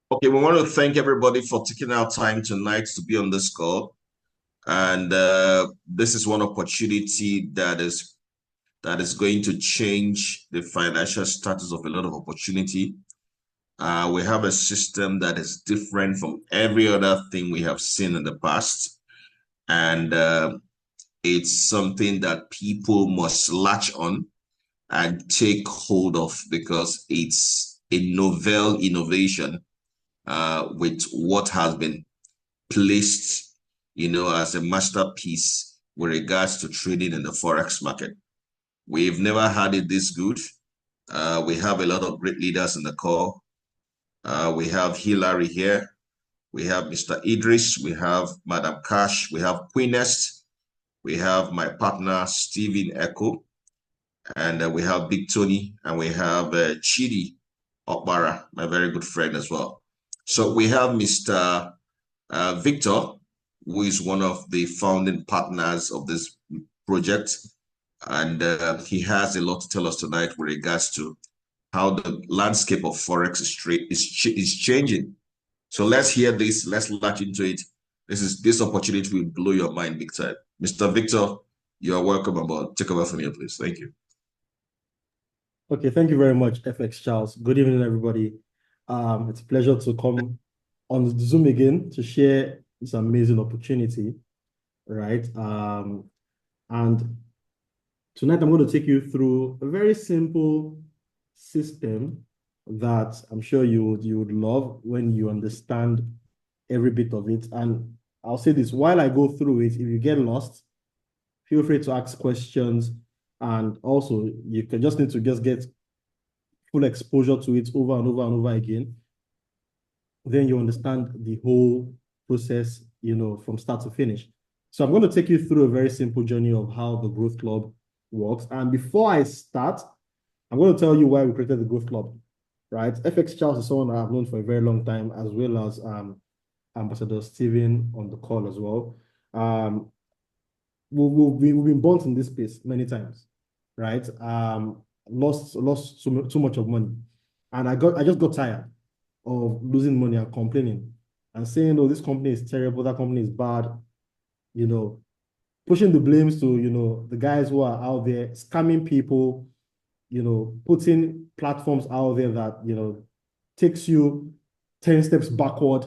Okay, we want to thank everybody for taking our time tonight to be on this call. And this is one opportunity that is going to change the financial status of a lot of opportunity. We have a system that is different from every other thing we have seen in the past. And it's something that people must latch on and take hold of because it's a novel innovation with what has been placed, as a masterpiece with regards to trading in the Forex market. We've never had it this good. We have a lot of great leaders in the call. We have Hillary here. We have Mr. Idris. We have Madam Cash. We have Queenest. We have my partner, Stephen Echo. And we have Big Tony. And we have Chidi Okbara, my very good friend as well. So we have Mr. Victor, who is one of the founding partners of this project. And he has a lot to tell us tonight with regards to how the landscape of Forex is changing. So let's hear this. Let's latch into it. This opportunity will blow your mind big time. Mr. Victor, you are welcome aboard. Take over from here, please. Thank you. Okay, thank you very much, FxCharles. Good evening, everybody. It's a pleasure to come on Zoom again to share this amazing opportunity, right? And tonight I'm going to take you through a very simple system that I'm sure you would love when you understand every bit of it. And I'll say this, while I go through it, if you get lost, feel free to ask questions. And also, you can just need to get full exposure to it over and over and over again. Then you understand the whole process, from start to finish. So I'm going to take you through a very simple journey of how the Growth Club works. And before I start, I'm going to tell you why we created the Growth Club, right? FxCharles is someone I've known for a very long time, as well as Ambassador Stephen on the call as well. We've been burnt in this space many times, right? Lost too much of money, and I just got tired of losing money and complaining and saying, "Oh, this company is terrible, that company is bad," pushing the blames to the guys who are out there scamming people, putting platforms out there that takes you 10 steps backward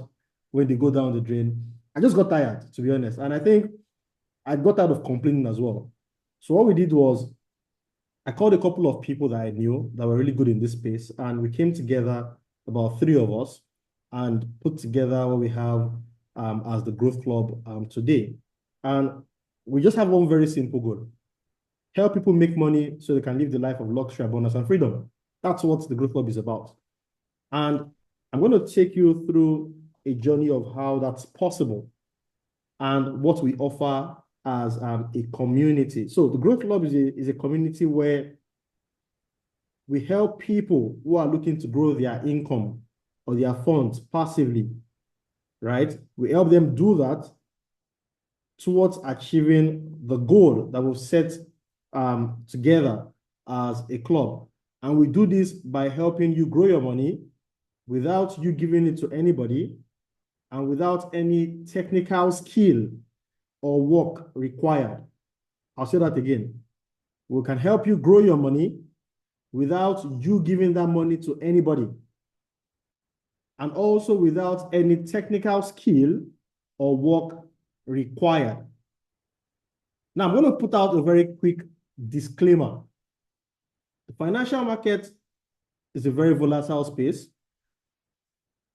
when they go down the drain. I just got tired, to be honest, and I think I got out of complaining as well. So what we did was I called a couple of people that I knew that were really good in this space, and we came together, about 3 of us, and put together what we have as the Growth Club today. And we just have one very simple goal: help people make money so they can live the life of luxury, abundance, and freedom. That's what the Growth Club is about. And I'm going to take you through a journey of how that's possible and what we offer as a community. So the Growth Club is a community where we help people who are looking to grow their income or their funds passively, right? We help them do that towards achieving the goal that we've set together as a club. And we do this by helping you grow your money without you giving it to anybody and without any technical skill or work required. I'll say that again. We can help you grow your money without you giving that money to anybody, and also without any technical skill or work required. Now, I'm going to put out a very quick disclaimer. The financial market is a very volatile space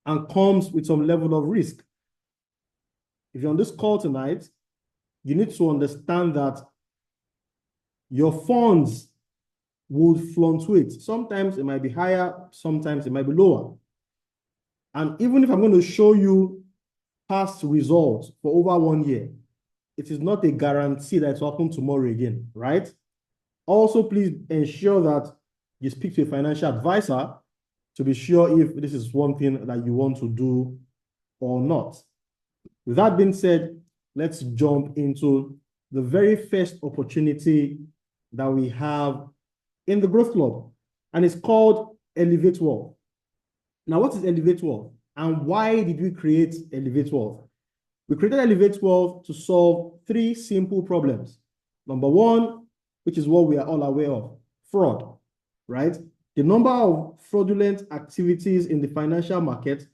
and comes with some level of risk. If you're on this call tonight, you need to understand that your funds would fluctuate. Sometimes it might be higher, sometimes it might be lower. And even if I'm going to show you past results for over 1 year, it is not a guarantee that it will happen tomorrow again, right? Also, please ensure that you speak to a financial advisor to be sure if this is one thing that you want to do or not. With that being said, let's jump into the very first opportunity that we have in the Growth Club, and it's called Elevate Wealth. Now, what is Elevate Wealth? And why did we create Elevate Wealth? We created Elevate Wealth to solve 3 simple problems. Number 1, which is what we are all aware of, fraud, right? The number of fraudulent activities in the financial market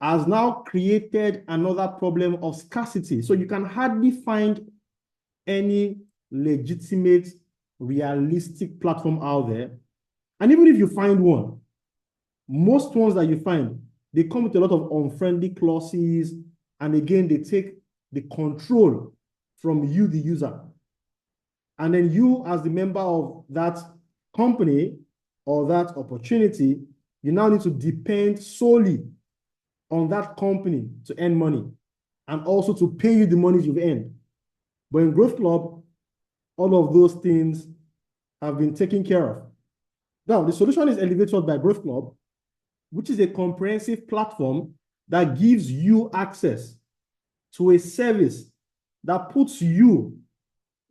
has now created another problem of scarcity. So you can hardly find any legitimate, realistic platform out there. And even if you find one, most ones that you find, they come with a lot of unfriendly clauses. And again, they take the control from you, the user. And then you, as the member of that company or that opportunity, you now need to depend solely on that company to earn money and also to pay you the money you've earned. But in Growthclub, all of those things have been taken care of. Now, the solution is Elevated by Growthclub, which is a comprehensive platform that gives you access to a service that puts you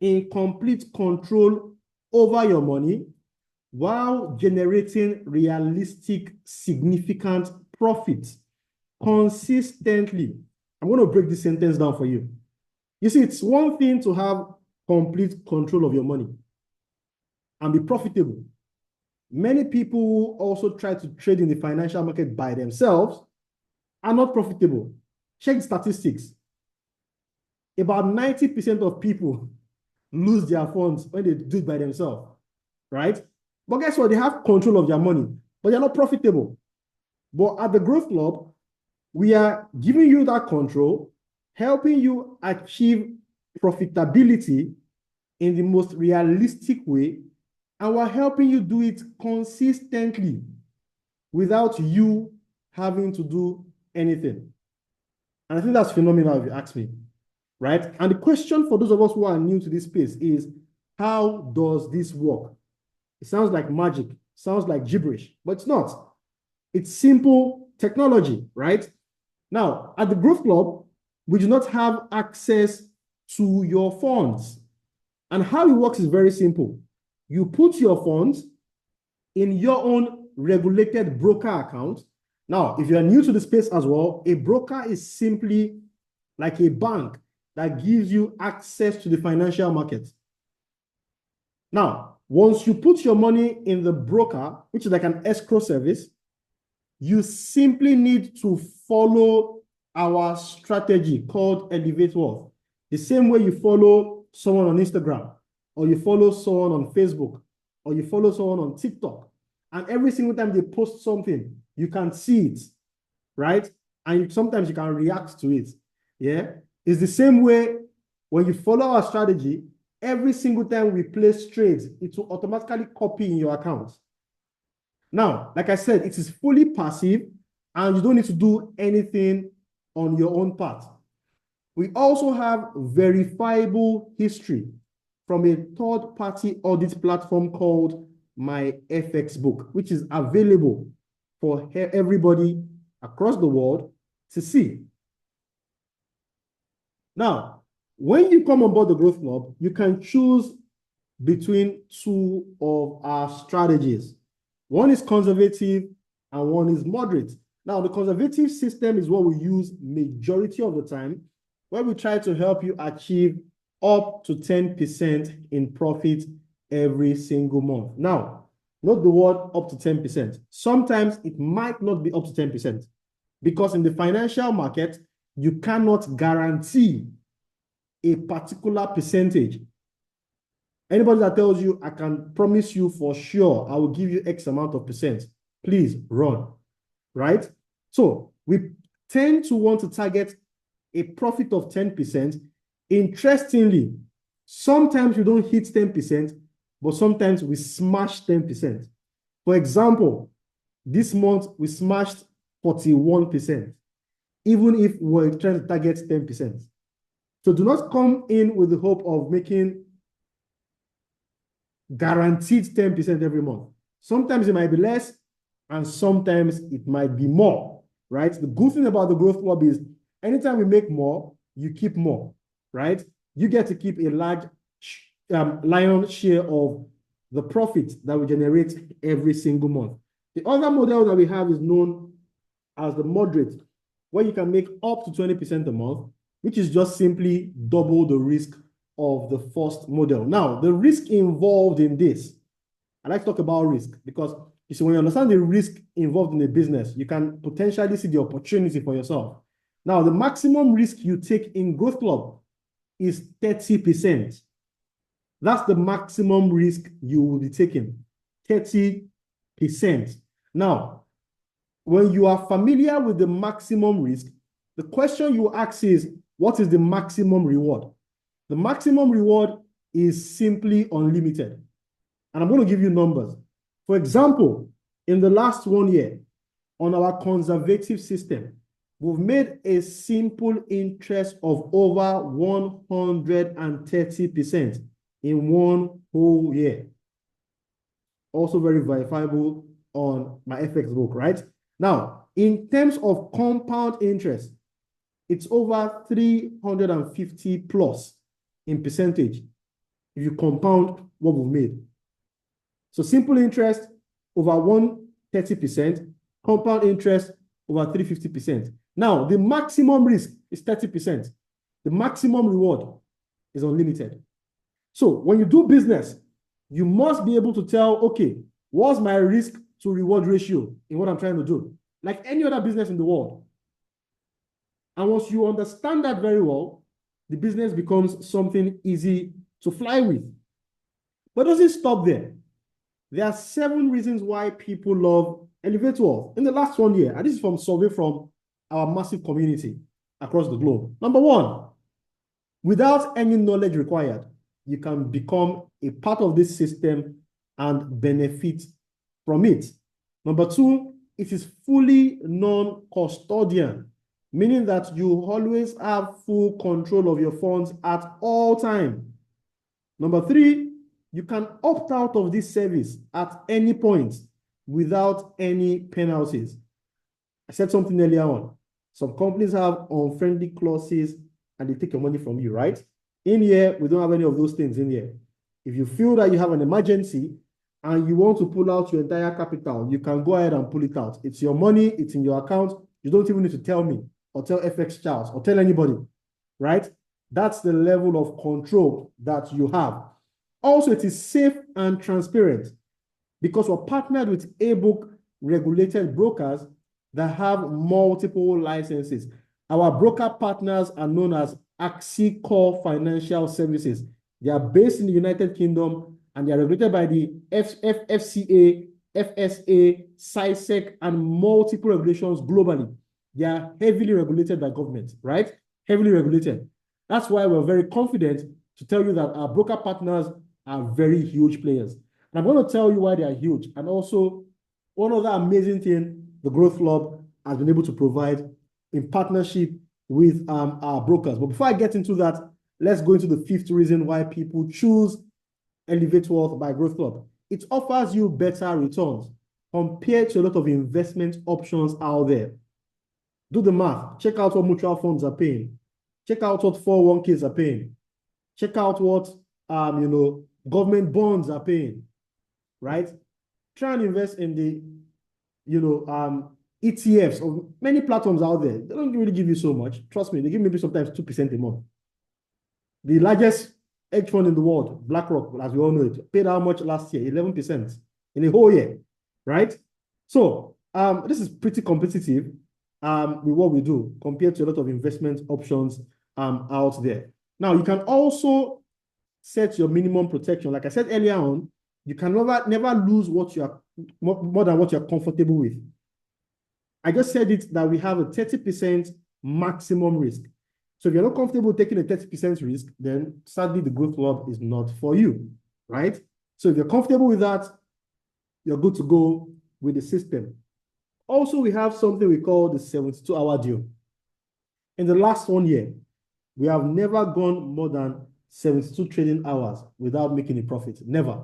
in complete control over your money while generating realistic, significant profits consistently. I'm going to break this sentence down for you. You see, it's one thing to have complete control of your money and be profitable. Many people who also try to trade in the financial market by themselves are not profitable. Check the statistics. About 90% of people lose their funds when they do it by themselves, right? But guess what? They have control of their money, but they're not profitable. But at the Growthclub, we are giving you that control, helping you achieve profitability in the most realistic way, and we're helping you do it consistently without you having to do anything. And I think that's phenomenal if you ask me, right? And the question for those of us who are new to this space is, how does this work? It sounds like magic, sounds like gibberish, but it's not. It's simple technology, right? Now, at the Growthclub, we do not have access to your funds. And how it works is very simple. You put your funds in your own regulated broker account. Now, if you are new to the space as well, a broker is simply like a bank that gives you access to the financial market. Now, once you put your money in the broker, which is like an escrow service, you simply need to follow our strategy called Elevate Wealth. The same way you follow someone on Instagram, or you follow someone on Facebook, or you follow someone on TikTok. And every single time they post something, you can see it, right? And sometimes you can react to it. Yeah. It's the same way when you follow our strategy, every single time we place trades, it will automatically copy in your account. Now, like I said, it is fully passive and you don't need to do anything on your own part. We also have verifiable history from a third-party audit platform called My FX Book, which is available for everybody across the world to see. Now, when you come on board the Growthclub, you can choose between 2 of our strategies. One is conservative and one is moderate. Now, the conservative system is what we use majority of the time, where we try to help you achieve up to 10% in profit every single month. Now, note the word up to 10%. Sometimes it might not be up to 10% because in the financial market, you cannot guarantee a particular percentage. Anybody that tells you, I can promise you for sure, I will give you X amount of percent, please run, right? So we tend to want to target a profit of 10%. Interestingly, sometimes we don't hit 10%, but sometimes we smash 10%. For example, this month we smashed 41%, even if we're trying to target 10%. So do not come in with the hope of making guaranteed 10% every month. Sometimes it might be less, and sometimes it might be more, right? The good thing about the Growthclub is anytime we make more, you keep more, right? You get to keep a large lion's share of the profit that we generate every single month. The other model that we have is known as the moderate, where you can make up to 20% a month, which is just simply double the risk of the first model. Now, the risk involved in this, I like to talk about risk because you see, when you understand the risk involved in a business, you can potentially see the opportunity for yourself. Now, the maximum risk you take in Growthclub is 30%. That's the maximum risk you will be taking, 30%. Now, when you are familiar with the maximum risk, the question you ask is, what is the maximum reward? The maximum reward is simply unlimited. And I'm going to give you numbers. For example, in the last 1 year, on our conservative system, we've made a simple interest of over 130% in 1 whole year. Also very verifiable on my FX book, right? Now, in terms of compound interest, it's over 350 plus in percentage if you compound what we've made. So simple interest over 130%, compound interest over 350%. Now, the maximum risk is 30%. The maximum reward is unlimited. So when you do business, you must be able to tell, okay, what's my risk to reward ratio in what I'm trying to do? Like any other business in the world. And once you understand that very well, the business becomes something easy to fly with. But it doesn't stop there. There are 7 reasons why people love Elevate Wealth in the last 1 year. And this is from survey from our massive community across the globe. Number 1, without any knowledge required, you can become a part of this system and benefit from it. Number 2, it is fully non-custodian, meaning that you always have full control of your funds at all times. Number 3, you can opt out of this service at any point without any penalties. I said something earlier on. Some companies have unfriendly clauses and they take your money from you, right? In here, we don't have any of those things in here. If you feel that you have an emergency and you want to pull out your entire capital, you can go ahead and pull it out. It's your money, it's in your account. You don't even need to tell me or tell FxCharles or tell anybody, right? That's the level of control that you have. Also, it is safe and transparent because we're partnered with A-book regulated brokers that have multiple licenses. Our broker partners are known as FxCharles Financial Services. They are based in the United Kingdom and they are regulated by the FCA, FSA, SISEC, and multiple regulations globally. They are heavily regulated by government, right? Heavily regulated. That's why we're very confident to tell you that our broker partners are very huge players. And I'm going to tell you why they are huge. And also, one other amazing thing the Growthclub has been able to provide in partnership with our brokers. But before I get into that, let's go into the 5th reason why people choose Elevate Wealth by Growthclub. It offers you better returns compared to a lot of investment options out there. Do the math. Check out what mutual funds are paying. Check out what 401ks are paying. Check out what government bonds are paying, right? Try and invest in the ETFs of many platforms out there. They don't really give you so much. Trust me, they give maybe sometimes 2% a month. The largest hedge fund in the world, BlackRock, as we all know it, paid how much last year? 11% in a whole year, right? So this is pretty competitive with what we do compared to a lot of investment options out there. Now, you can also set your minimum protection. Like I said earlier on, you can never lose what you are more than what you're comfortable with. I just said it that we have a 30% maximum risk. So if you're not comfortable taking a 30% risk, then sadly the Growthclub is not for you, right? So if you're comfortable with that, you're good to go with the system. Also, we have something we call the 72-hour deal. In the last 1 year, we have never gone more than 72 trading hours without making a profit. Never.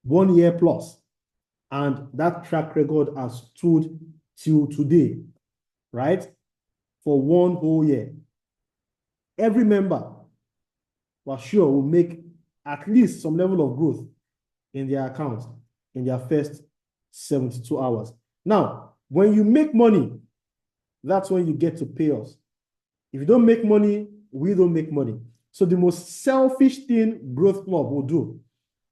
1 year plus. And that track record has stood till today, right? For 1 whole year. Every member, we're sure, will make at least some level of growth in their account in their first 72 hours. Now, when you make money, that's when you get to pay us. If you don't make money, we don't make money. So the most selfish thing Growth Club will do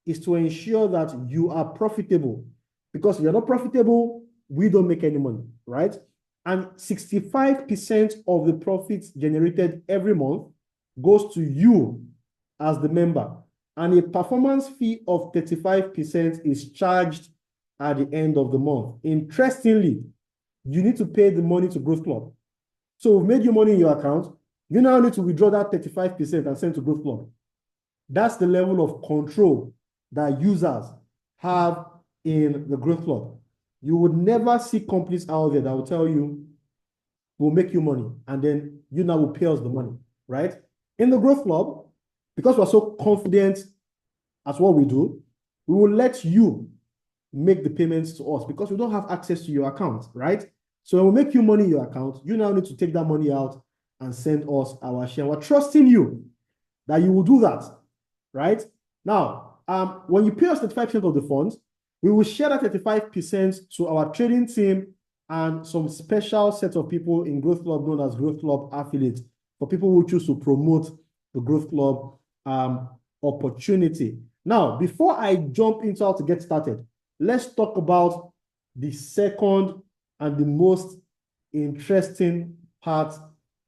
is to ensure that you are profitable. Because if you're not profitable, we don't make any money, right? And 65% of the profits generated every month goes to you as the member. And a performance fee of 35% is charged at the end of the month. Interestingly, you need to pay the money to Growth Club. So we've made you money in your account. You now need to withdraw that 35% and send to Growth Club. That's the level of control that users have in the Growth Club. You would never see companies out there that will tell you, we'll make you money, and then you now will pay us the money, right? In the Growth Club, because we're so confident at what we do, we will let you make the payments to us because we don't have access to your account, right? So when we make you money in your account, you now need to take that money out and send us our share. We're trusting you that you will do that, right? Now, when you pay us 35% of the funds, we will share that 35% to our trading team and some special set of people in Growth Club known as Growth Club affiliates for people who choose to promote the Growth Club opportunity. Now, before I jump into how to get started, let's talk about the second and the most interesting part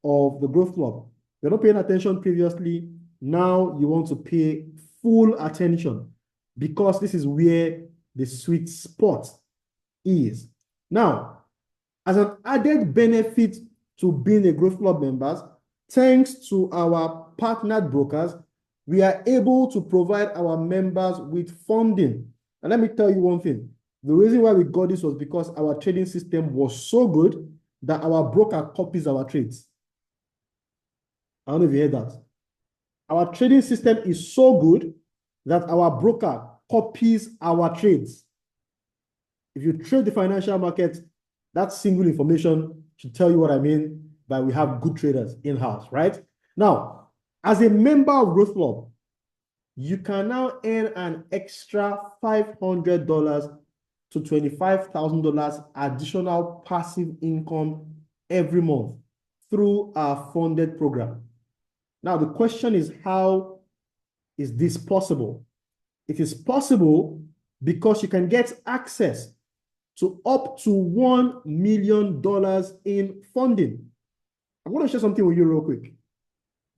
of the Growth Club. You're not paying attention previously. Now you want to pay full attention because this is where the sweet spot is. Now, as an added benefit to being a Growth Club members, thanks to our partnered brokers, we are able to provide our members with funding. And let me tell you one thing. The reason why we got this was because our trading system was so good that our broker copies our trades. I don't know if you heard that. Our trading system is so good that our broker copies our trades. If you trade the financial market, that single information should tell you what I mean by we have good traders in-house, right? Now, as a member of Growth Club, you can now earn an extra $500 to $25,000 additional passive income every month through our funded program. Now, the question is, how is this possible? It is possible because you can get access to up to $1 million in funding. I'm going to share something with you real quick.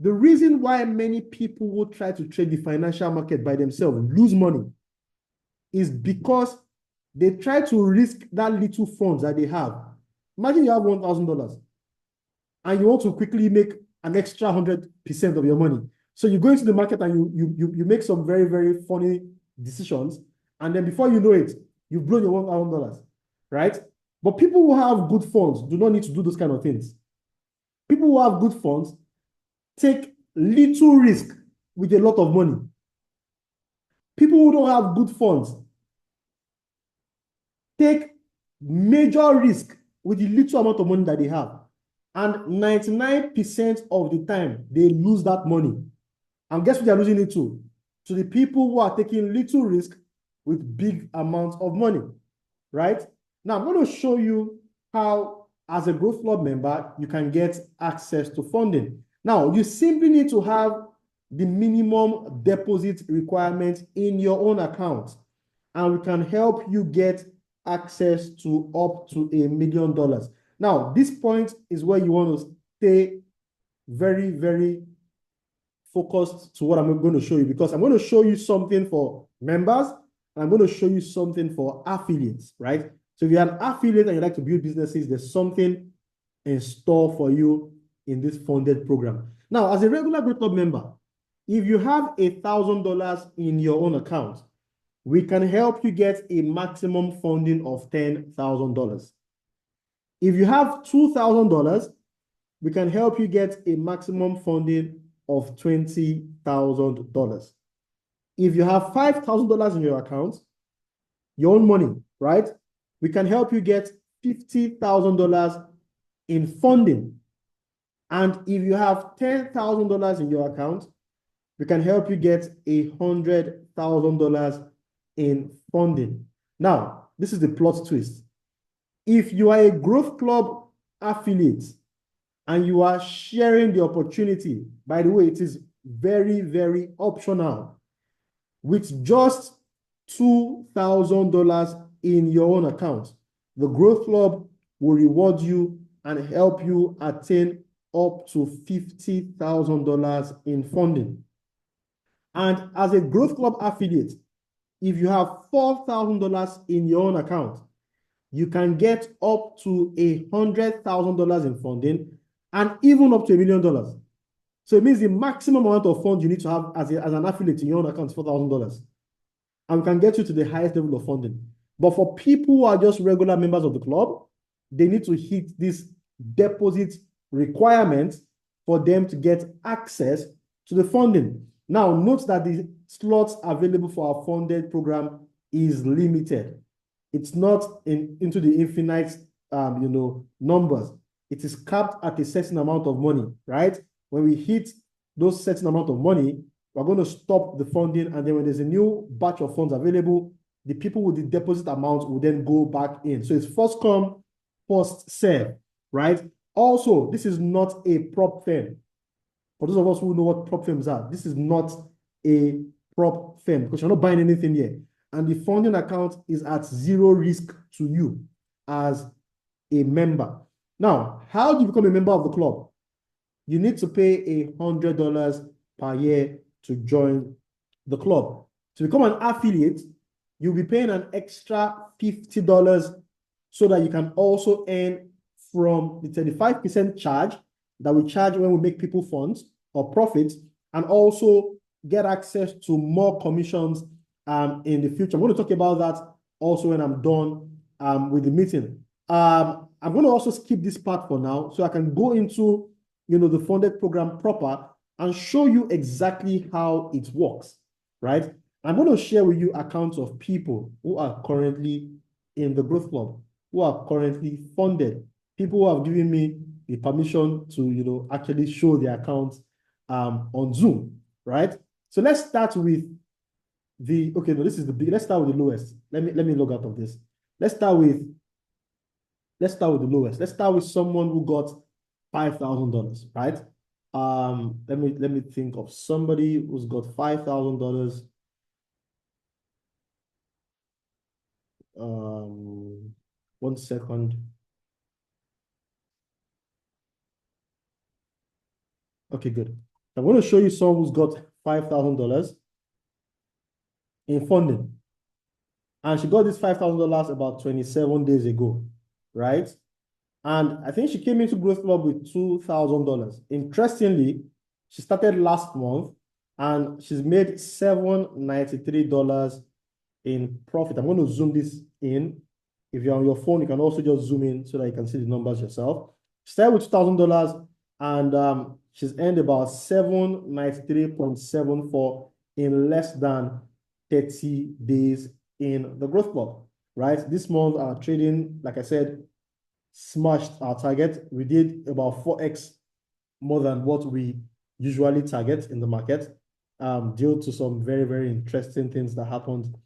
The reason why many people will try to trade the financial market by themselves, lose money, is because they try to risk that little funds that they have. Imagine you have $1,000 and you want to quickly make an extra 100% of your money. So you go into the market and you make some very, very funny decisions. And then before you know it, you've blown your $1,000, right? But people who have good funds do not need to do those kind of things. People who have good funds take little risk with a lot of money. People who don't have good funds take major risk with the little amount of money that they have. And 99% of the time, they lose that money. And guess what they're losing it to? To the people who are taking little risk with big amounts of money, right? Now, I'm going to show you how, as a Growth Club member, you can get access to funding. Now, you simply need to have the minimum deposit requirement in your own account, and we can help you get access to up to $1 million. Now, this point is where you want to stay very, very focused to what I'm going to show you, because I'm going to show you something for members, and I'm going to show you something for affiliates, right? So if you're an affiliate and you like to build businesses, there's something in store for you in this funded program. Now, as a regular Growth Club member, if you have $1,000 in your own account, we can help you get a maximum funding of $10,000. If you have $2,000, we can help you get a maximum funding of $20,000. If you have $5,000 in your account, your own money, right? We can help you get $50,000 in funding. And if you have $10,000 in your account, we can help you get $100,000 in funding. Now, this is the plot twist. If you are a Growth Club affiliate and you are sharing the opportunity, by the way, it is very, very optional, with just $2,000 in your own account, the Growth Club will reward you and help you attain up to $50,000 in funding. And as a Growth Club affiliate, if you have $4,000 in your own account, you can get up to $100,000 in funding and even up to $1 million. So it means the maximum amount of funds you need to have as an affiliate in your own account is $4,000. And we can get you to the highest level of funding. But for people who are just regular members of the club, they need to hit this deposit requirement for them to get access to the funding. Now, note that the slots available for our funded program is limited. It's not into the infinite, numbers. It is capped at a certain amount of money, right? When we hit those certain amount of money, we're going to stop the funding, and then when there's a new batch of funds available, the people with the deposit amount will then go back in. So it's first come, first serve, right? Also, this is not a prop firm. For those of us who know what prop firms are, this is not a prop firm because you're not buying anything here. And the funding account is at zero risk to you as a member. Now, how do you become a member of the club? You need to pay $100 per year to join the club. To become an affiliate, you'll be paying an extra $50 so that you can also earn from the 35% charge that we charge when we make people funds or profits, and also get access to more commissions in the future. I'm going to talk about that also when I'm done with the meeting. I'm going to also skip this part for now so I can go into the funded program proper and show you exactly how it works, right? I'm going to share with you accounts of people who are currently in the Growth Club, who are currently funded, people who have given me the permission to actually show their accounts on Zoom, right? So let's start with this is the big. Let's start with the lowest. Let me log out of this. Let's start with the lowest. Let's start with someone who got $5,000, right? Let me think of somebody who's got $5,000. 1 second. Okay, good. I'm going to show you someone who's got $5,000 in funding. And she got this $5,000 about 27 days ago, right? And I think she came into Growth Club with $2,000. Interestingly, she started last month and she's made $793 in profit. I'm going to zoom this in. If you're on your phone, you can also just zoom in so that you can see the numbers yourself. She started with $2,000 and she's earned about $793.74 in less than 30 days in the Growth Club, right? This month, our trading, like I said, smashed our target. We did about 4x more than what we usually target in the market due to some very, very interesting things that happened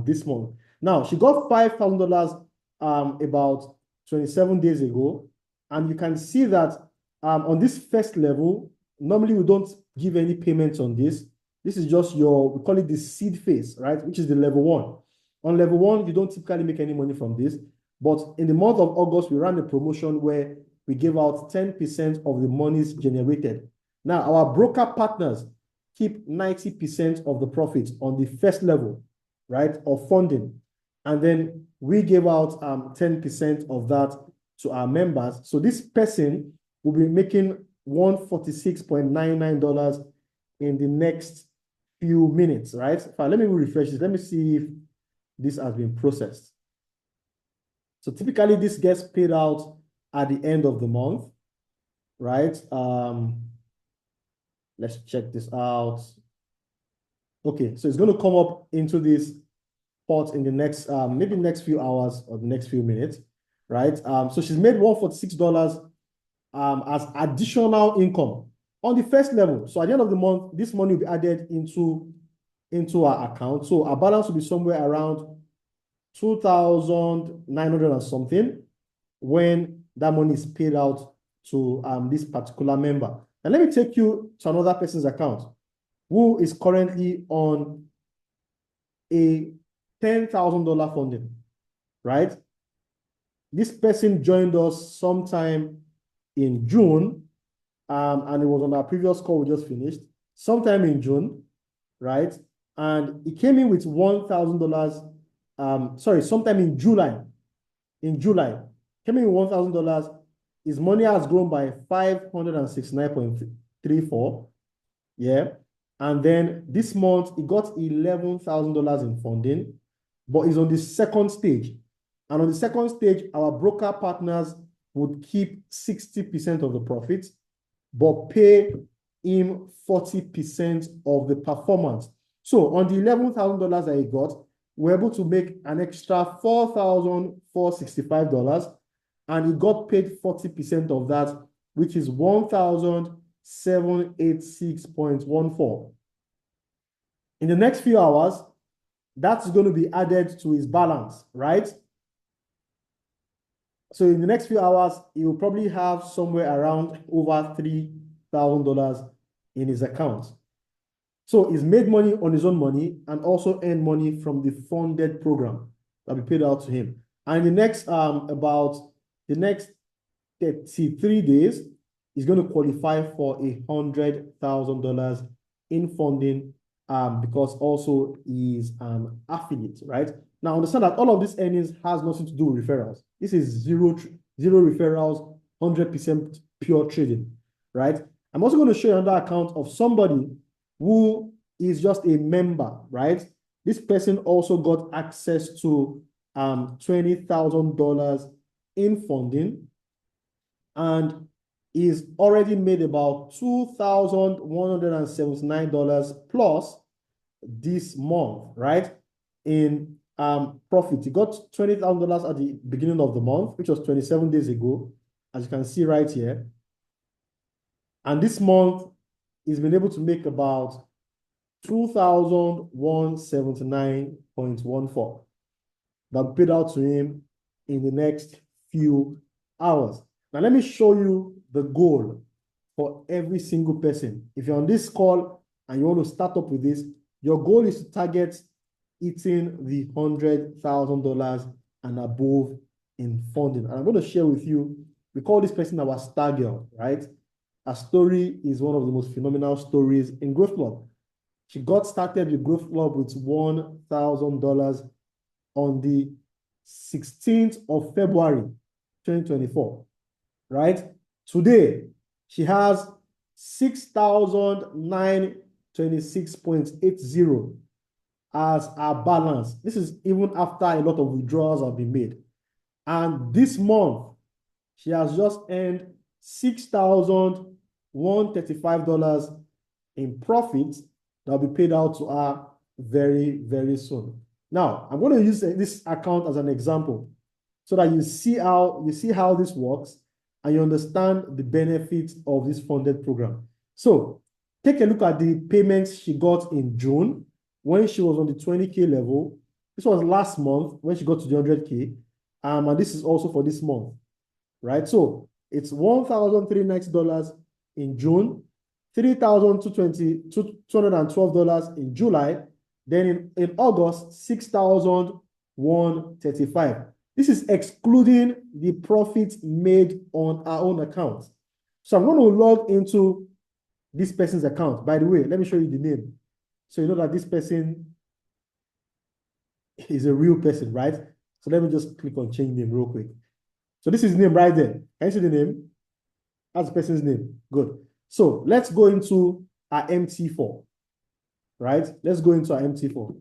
this month. Now, she got $5,000 about 27 days ago, and you can see that on this first level, normally we don't give any payments on this. This is just we call it the seed phase, right? Which is the level 1. On level 1, you don't typically make any money from this. But in the month of August, we ran a promotion where we gave out 10% of the monies generated. Now, our broker partners keep 90% of the profits on the first level, right, of funding. And then we gave out 10% of that to our members. So this person will be making $146.99 in the next few minutes, right? Fine, let me refresh this. Let me see if this has been processed. So typically this gets paid out at the end of the month, right? Let's check this out. Okay, so it's going to come up into this pot in the next, maybe next few hours or the next few minutes, right? So she's made $146 as additional income on the first level. So at the end of the month, this money will be added into our account. So our balance will be somewhere around 2,900 and something when that money is paid out to this particular member. And let me take you to another person's account who is currently on a $10,000 funding, right? This person joined us sometime in June, and it was on our previous call we just finished, sometime in June, right? And he came in with $1,000, sometime in July. In July, came in with $1,000. His money has grown by 569.34. Yeah. And then this month, he got $11,000 in funding, but he's on the second stage. And on the second stage, our broker partners would keep 60% of the profits, but pay him 40% of the performance. So on the $11,000 that he got, we're able to make an extra $4,465, and he got paid 40% of that, which is $1,786.14. In the next few hours, that's going to be added to his balance, right? So in the next few hours, he will probably have somewhere around over $3,000 in his account. So he's made money on his own money and also earned money from the funded program that we paid out to him. And in the next about the next 33 days, he's going to qualify for $100,000 in funding because also he's an affiliate, right? Now understand that all of these earnings has nothing to do with referrals. This is zero referrals, 100% pure trading, right? I'm also going to show you another account of somebody who is just a member, right? This person also got access to $20,000 in funding, and is already made about $2,179 plus this month, right? In profit. He got $20,000 at the beginning of the month, which was 27 days ago, as you can see right here. And this month, he's been able to make about $2,179.14 that paid out to him in the next few hours. Now, let me show you the goal for every single person. If you're on this call and you want to start up with this, your goal is to target hitting the $100,000 and above in funding. And I'm going to share with you, we call this person our star girl, right? Her story is one of the most phenomenal stories in Growthclub. She got started with Growthclub with $1,000 on the 16th of February, 2024, right? Today, she has 6,926.80 as our balance. This is even after a lot of withdrawals have been made. And this month, she has just earned $6,135 in profits that will be paid out to her very, very soon. Now, I'm going to use this account as an example so that you see how this works and you understand the benefits of this funded program. So take a look at the payments she got in June when she was on the 20K level. This was last month when she got to the 100K. And this is also for this month, right? So it's $1,390 in June, $3,212 in July, then in August, $6,135. This is excluding the profits made on our own account. So I'm going to log into this person's account. By the way, let me show you the name. So you know that this person is a real person, right? So let me just click on change name real quick. So this is his name right there. Can you see the name? That's the person's name. Good. So let's go into our MT4, right? Let's go into our MT4.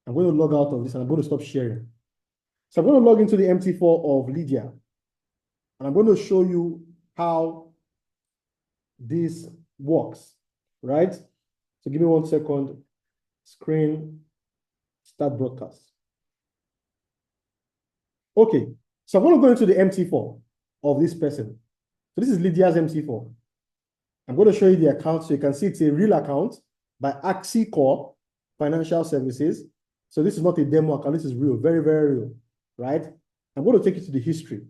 I'm going to log out of this and I'm going to stop sharing. So I'm going to log into the MT4 of Lydia. And I'm going to show you how this works, right? So give me 1 second. Screen, start broadcast. Okay, so I'm going to go into the MT4 of this person. So this is Lydia's MT4. I'm going to show you the account so you can see it's a real account by Axie Corp Financial Services. So this is not a demo account, this is real, very, very real, right? I'm going to take you to the history.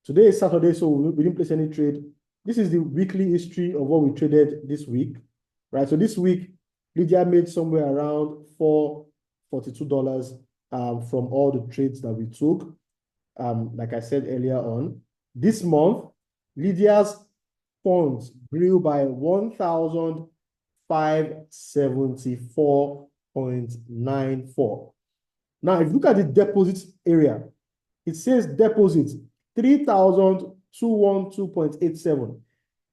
Today is Saturday, so we didn't place any trade. This is the weekly history of what we traded this week, right? So this week, Lydia made somewhere around $442 from all the trades that we took. Like I said earlier on, this month, Lydia's funds grew by 1,574.94. Now, if you look at the deposits area, it says deposits 3,212.87.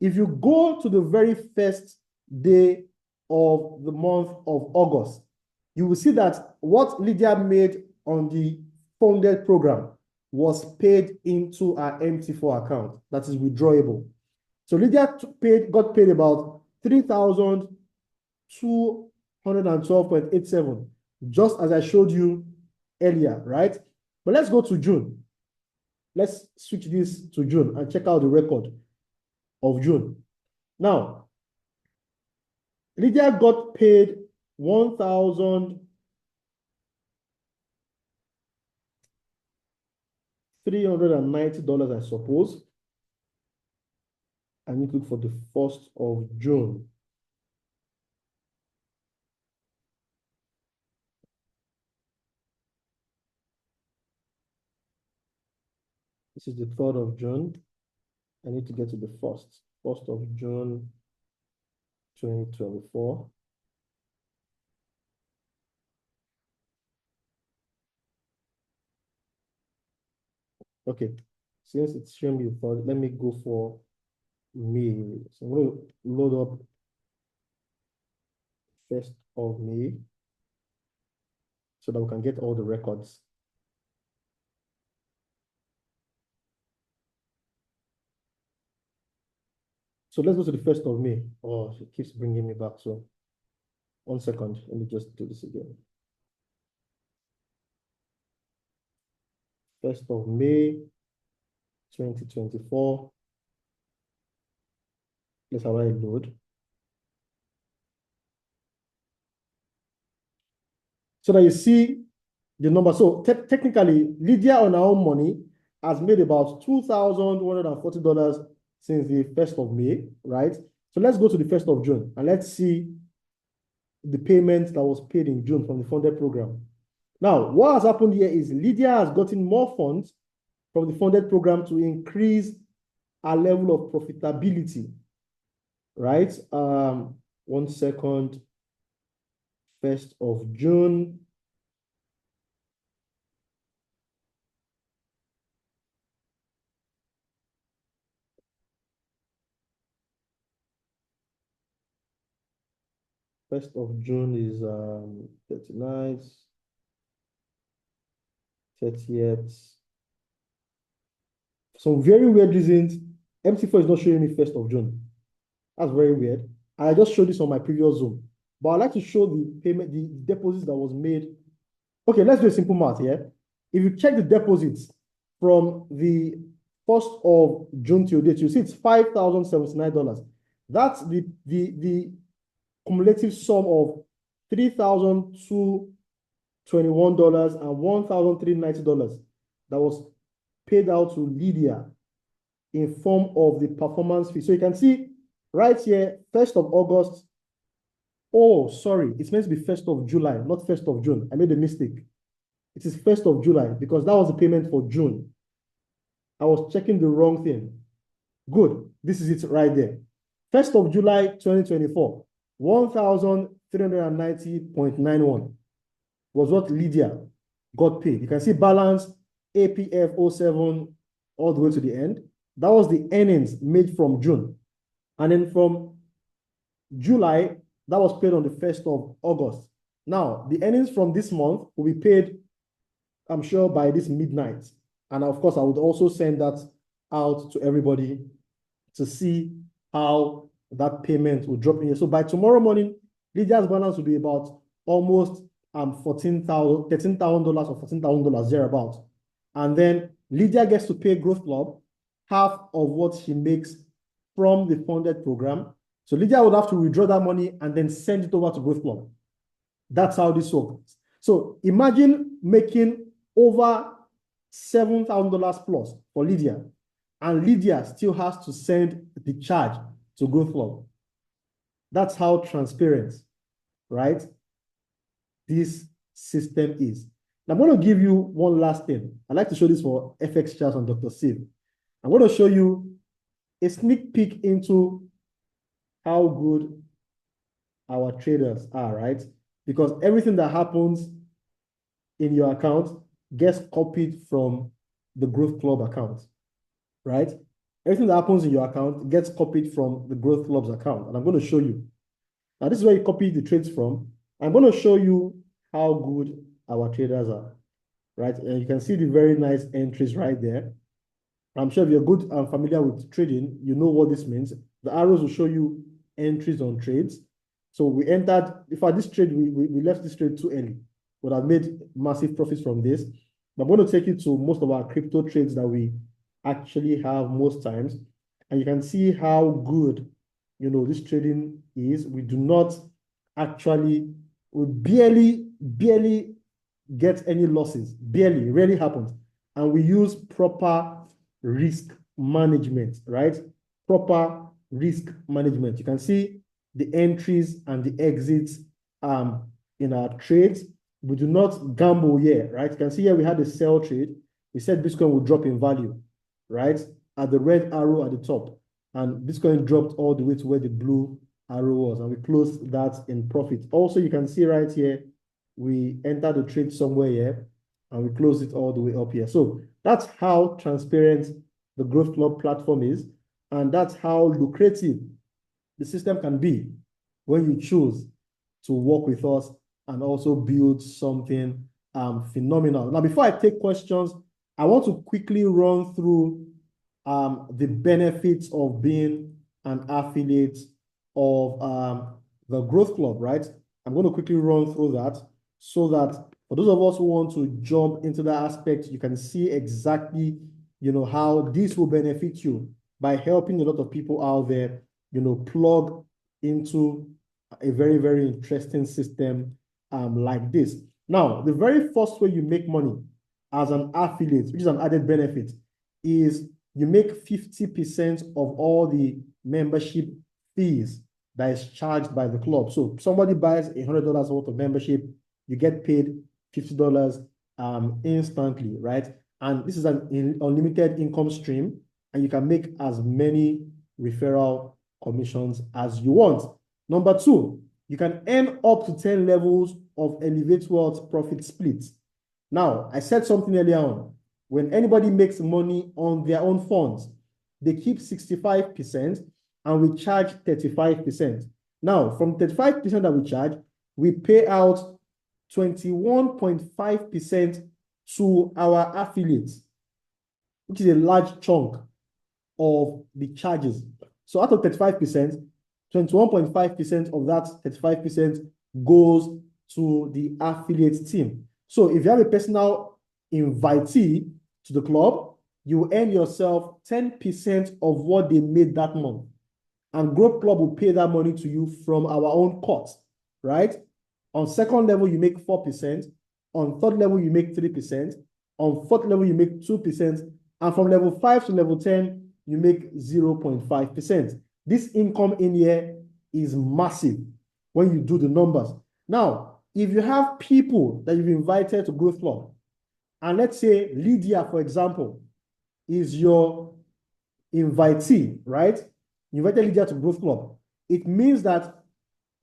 If you go to the very first day of the month of August, you will see that what Lydia made on the funded program was paid into our MT4 account that is withdrawable. So Lydia got paid about 3,212.87, just as I showed you earlier, right? But let's go to June. Let's switch this to June and check out the record of June. Now, Lydia got paid $1,390, I suppose. I need to look for the 1st of June. This is the 3rd of June. I need to get to the 1st of June, 2024. Okay, since it's showing me the 3rd, let me go for May. So I'm going to load up 1st of May so that we can get all the records. So let's go to the 1st of May. Oh, it keeps bringing me back. So 1 second, let me just do this again. 1st of May, 2024. Let's have a load. So that you see the number. So technically, Lydia on her own money has made about $2,140 since the 1st of May, right? So let's go to the 1st of June and let's see the payment that was paid in June from the funded program. Now, what has happened here is Lydia has gotten more funds from the funded program to increase our level of profitability, right? 1 second, 1st of June. First of June is 39th, 30th. For some very weird reasons, MT4 is not showing me 1st of June. That's very weird. I just showed this on my previous Zoom. But I'd like to show the payment, the deposits that was made. Okay, let's do a simple math here. If you check the deposits from the 1st of June till date, you see it's $5,079. That's the cumulative sum of $3,221 and $1,390 that was paid out to Lydia in form of the performance fee. So you can see right here, 1st of August. Oh, sorry, it's meant to be 1st of July, not 1st of June. I made a mistake. It is 1st of July because that was the payment for June. I was checking the wrong thing. Good, this is it right there. 1st of July, 2024, 1,390.91 was what Lydia got paid. You can see balance APF 07 all the way to the end. That was the earnings made from June. And then from July, that was paid on the 1st of August. Now, the earnings from this month will be paid, I'm sure, by this midnight. And of course, I would also send that out to everybody to see how that payment will drop in here. So by tomorrow morning, Lydia's balance will be about almost $13,000 or $14,000 thereabout. And then Lydia gets to pay Growthclub half of what she makes from the funded program. So Lydia would have to withdraw that money and then send it over to Growthclub. That's how this works. So imagine making over $7,000 plus for Lydia. and Lydia still has to send the charge to Growthclub. That's how transparent, right, this system is. Now, I'm going to give you one last thing. I'd like to show this for FxCharles and Dr. Sid. I'm going to show you a sneak peek into how good our traders are, right? Because everything that happens in your account gets copied from the Growthclub account, right? Everything that happens in your account gets copied from the Growthclub's account. And I'm going to show you. Now, this is where you copy the trades from. I'm going to show you how good our traders are, right? And you can see the very nice entries right there. I'm sure if you're good and familiar with trading, you know what this means. The arrows will show you entries on trades. So we entered, in fact, this trade, we left this trade too early. Would have made massive profits from this. But I'm going to take you to most of our crypto trades that we actually have most times. And you can see how good, this trading is. We do not actually, we barely get any losses. Barely, rarely happens. And we use proper risk management, right? Proper risk management. You can see the entries and the exits in our trades. We do not gamble here, right? You can see here we had a sell trade. We said Bitcoin would drop in value, right? At the red arrow at the top. And Bitcoin dropped all the way to where the blue arrow was. And we closed that in profit. Also, you can see right here, we entered the trade somewhere here. And we closed it all the way up here. So that's how transparent the Growthclub platform is. And that's how lucrative the system can be when you choose to work with us and also build something phenomenal. Now, before I take questions, I want to quickly run through the benefits of being an affiliate of the Growthclub, right? I'm going to quickly run through that so that for those of us who want to jump into that aspect, you can see exactly, how this will benefit you by helping a lot of people out there, plug into a very, very interesting system like this. Now, the very first way you make money as an affiliate, which is an added benefit, is you make 50% of all the membership fees that is charged by the club. So somebody buys $100 worth of membership, you get paid $50 instantly, right? And this is an unlimited income stream, and you can make as many referral commissions as you want. Number two, you can earn up to 10 levels of Elevate Wealth profit split. Now, I said something earlier on. When anybody makes money on their own funds, they keep 65% and we charge 35%. Now, from 35% that we charge, we pay out 21.5% to our affiliates, which is a large chunk of the charges. So out of 35%, 21.5% of that 35% goes to the affiliate team. So if you have a personal invitee to the club, you will earn yourself 10% of what they made that month. And Growthclub will pay that money to you from our own cut, right? On second level, you make 4%. On third level, you make 3%. On fourth level, you make 2%. And from level 5 to level 10, you make 0.5%. This income in here is massive when you do the numbers. Now, if you have people that you've invited to Growthclub, and let's say Lydia, for example, is your invitee, right? You invited Lydia to Growthclub. It means that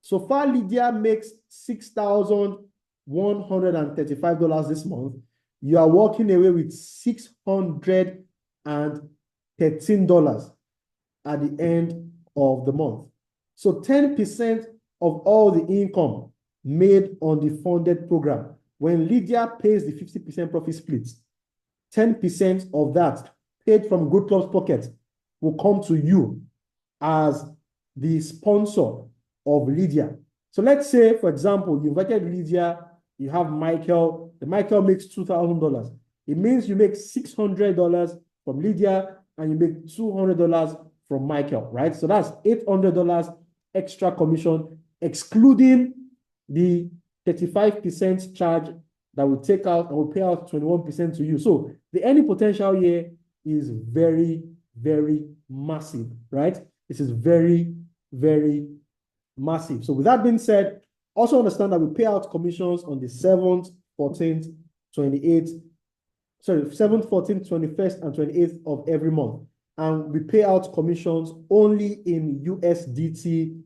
so far Lydia makes $6,135 this month. You are walking away with $613 at the end of the month. So 10% of all the income made on the funded program, when Lydia pays the 50% profit split, 10% of that paid from Growthclub's pocket will come to you as the sponsor of Lydia. So let's say, for example, you invited Lydia, you have Michael, the Michael makes $2,000. It means you make $600 from Lydia and you make $200 from Michael, right? So that's $800 extra commission, excluding the 35% charge that will take out and will pay out 21% to you. So the earning potential here is very, very massive, right? This is very, very massive. So with that being said, also understand that we pay out commissions on the 7th, 14th, 28th, sorry, 7th, 14th, 21st, and 28th of every month. And we pay out commissions only in USDT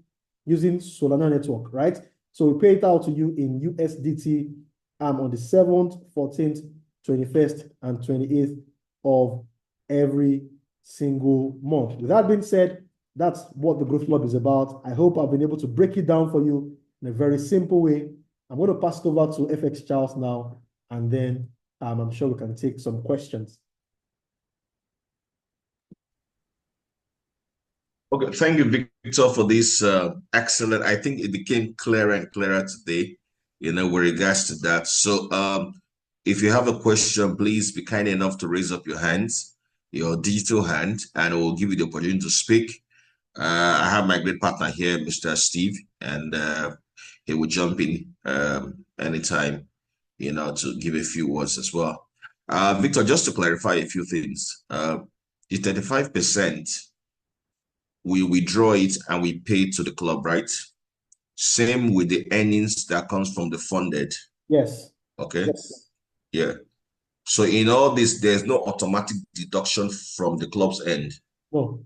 using Solana network, right? So we pay it out to you in USDT on the 7th, 14th, 21st, and 28th of every single month. With that being said, that's what the Growth Club is about. I hope I've been able to break it down for you in a very simple way. I'm going to pass it over to FxCharles now, and then I'm sure we can take some questions. Okay, thank you, Victor, for this excellent. I think it became clearer and clearer today, with regards to that. So if you have a question, please be kind enough to raise up your hands, your digital hand, and we'll give you the opportunity to speak. I have my great partner here, Mr. Steve, and he will jump in anytime, to give a few words as well. Victor, just to clarify a few things, the 35%, we withdraw it and we pay it to the club, right? Same with the earnings that comes from the funded. Yes. Okay. Yes. Yeah. So in all this, there's no automatic deduction from the club's end. No.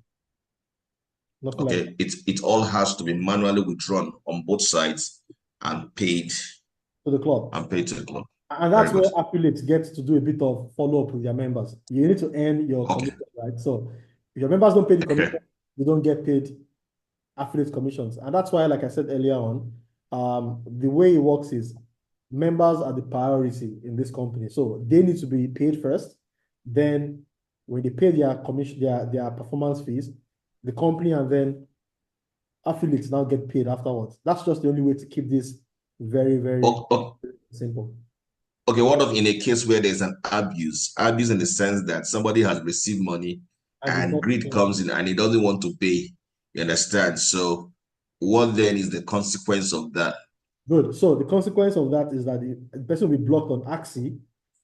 Nothing Okay. like It all has to be manually withdrawn on both sides and paid to the club. And paid to the club. And that's where affiliates get to do a bit of follow-up with their members. You need to earn your commission, right? So if your members don't pay the commission, you don't get paid affiliate commissions. And that's why, like I said earlier on, the way it works is members are the priority in this company. So they need to be paid first. Then when they pay their commission, their performance fees, the company and then affiliates now get paid afterwards. That's just the only way to keep this very, very simple. Okay, what of in a case where there's an abuse in the sense that somebody has received money and greed comes in and he doesn't want to pay? You understand? So what then is the consequence of that? Good. So the consequence of that is that the person will be blocked on Axie,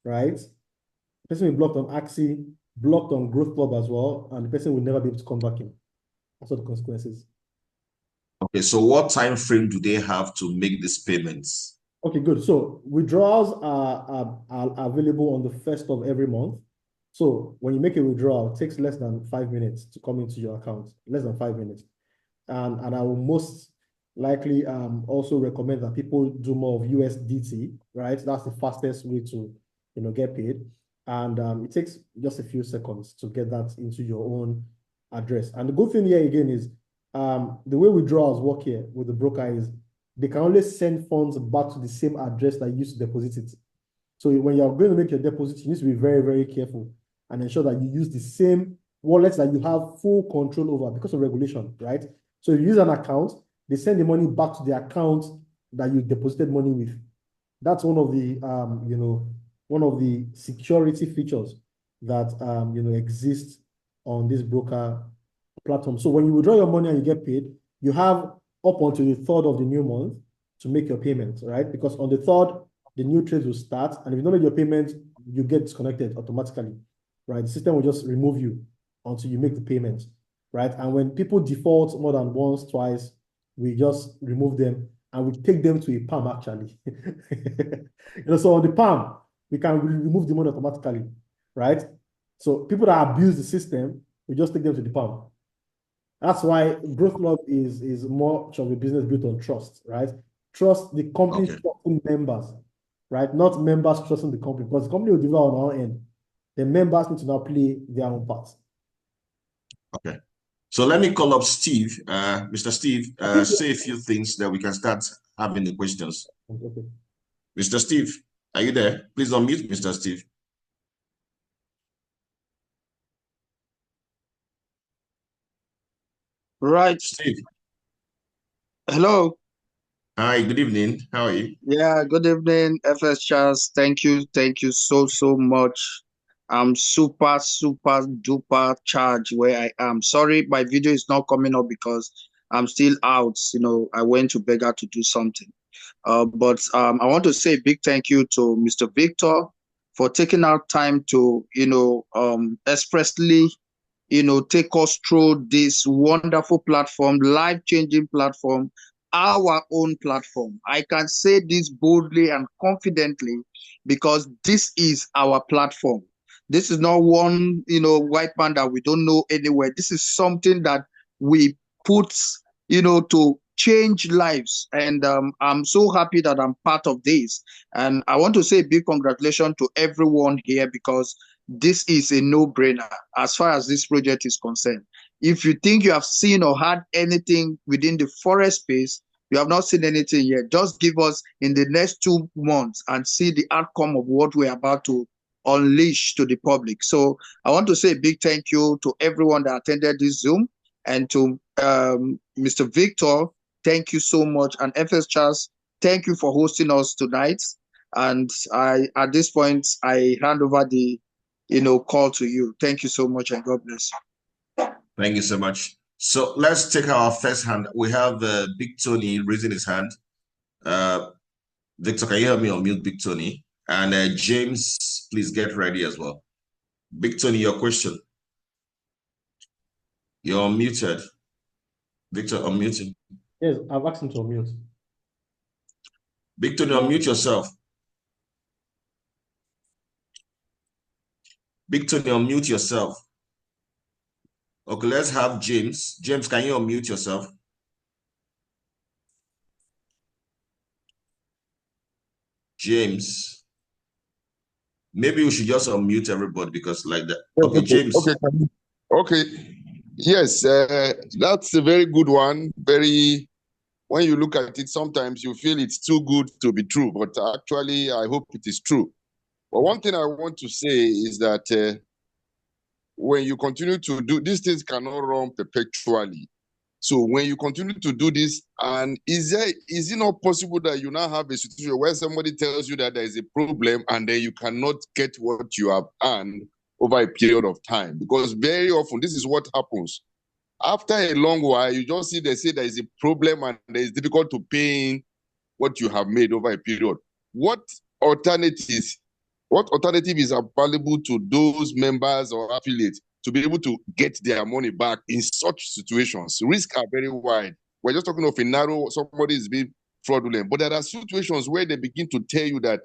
right? The person will be blocked on Axie, blocked on Growth Club as well, and the person will never be able to come back in. That's what the consequences. Okay, so what time frame do they have to make these payments? Okay, good. So withdrawals are available on the 1st of every month. So when you make a withdrawal, it takes less than 5 minutes to come into your account, less than 5 minutes. And I will most likely also recommend that people do more of USDT, right? That's the fastest way to, get paid. And it takes just a few seconds to get that into your own address. And the good thing here again is the way withdrawals work here with the broker is they can only send funds back to the same address that you used to deposit it. So when you're going to make your deposit, you need to be very, very careful and ensure that you use the same wallets that you have full control over because of regulation, right? So if you use an account, they send the money back to the account that you deposited money with. That's one of the, one of the security features that, exist on this broker platform. So when you withdraw your money and you get paid, you have up until the 3rd of the new month to make your payment, right? Because on the 3rd, the new trades will start. And if you don't make your payment, you get disconnected automatically, right? The system will just remove you until you make the payment, right? And when people default more than once, twice, we just remove them and we take them to a palm actually. So on the palm, we can remove the money automatically, right? So people that abuse the system, we just take them to the palm. That's why Growth Club is more of a business built on trust, right? Trust the company trusting members, right? Not members trusting the company, because the company will deliver on our end. The members need to now play their own part. Okay. So let me call up Steve. Mr. Steve, say a few things that we can start having the questions. Okay. Mr. Steve, are you there? Please unmute, Mr. Steve. Right. Steve. Hello. Hi, good evening. How are you? Yeah, good evening, FxCharles. Thank you. Thank you so much. I'm super duper charged where I am. Sorry, my video is not coming up because I'm still out. I went to Beggar to do something. But I want to say a big thank you to Mr. Victor for taking out time to, expressly, take us through this wonderful platform, life-changing platform, our own platform. I can say this boldly and confidently because this is our platform. This is not one, white man that we don't know anywhere. This is something that we put, to change lives. And I'm so happy that I'm part of this. And I want to say a big congratulations to everyone here because this is a no-brainer as far as this project is concerned. If you think you have seen or heard anything within the forest space, you have not seen anything yet, just give us in the next 2 months and see the outcome of what we're about to unleash to the public. So I want to say a big thank you to everyone that attended this Zoom, and to Mr. Victor, thank you so much. And FxCharles, thank you for hosting us tonight. And at this point, I hand over the call to you. Thank you so much, and God bless you. Thank you so much. So let's take our first hand. We have Big Tony raising his hand. Victor, can you help me unmute Big Tony? And James, please get ready as well. Big Tony, your question. You're unmuted. Victor, unmuting. Yes, I've asked him to unmute. Big Tony, unmute yourself. Big Tony, unmute yourself. Okay, let's have James. James, can you unmute yourself? James. Maybe we should just unmute everybody because like that. Okay, James. Okay. Yes, that's a very good one. When you look at it, sometimes you feel it's too good to be true, but actually, I hope it is true. But one thing I want to say is that when you continue to do these things, cannot run perpetually. So when you continue to do this, and is it not possible that you now have a situation where somebody tells you that there is a problem and then you cannot get what you have earned over a period of time? Because very often this is what happens. After a long while, you just see they say there is a problem and it's difficult to pay what you have made over a period. What alternative is available to those members or affiliates to be able to get their money back in such situations? Risks are very wide. We're just talking of a narrow, somebody is being fraudulent. But there are situations where they begin to tell you that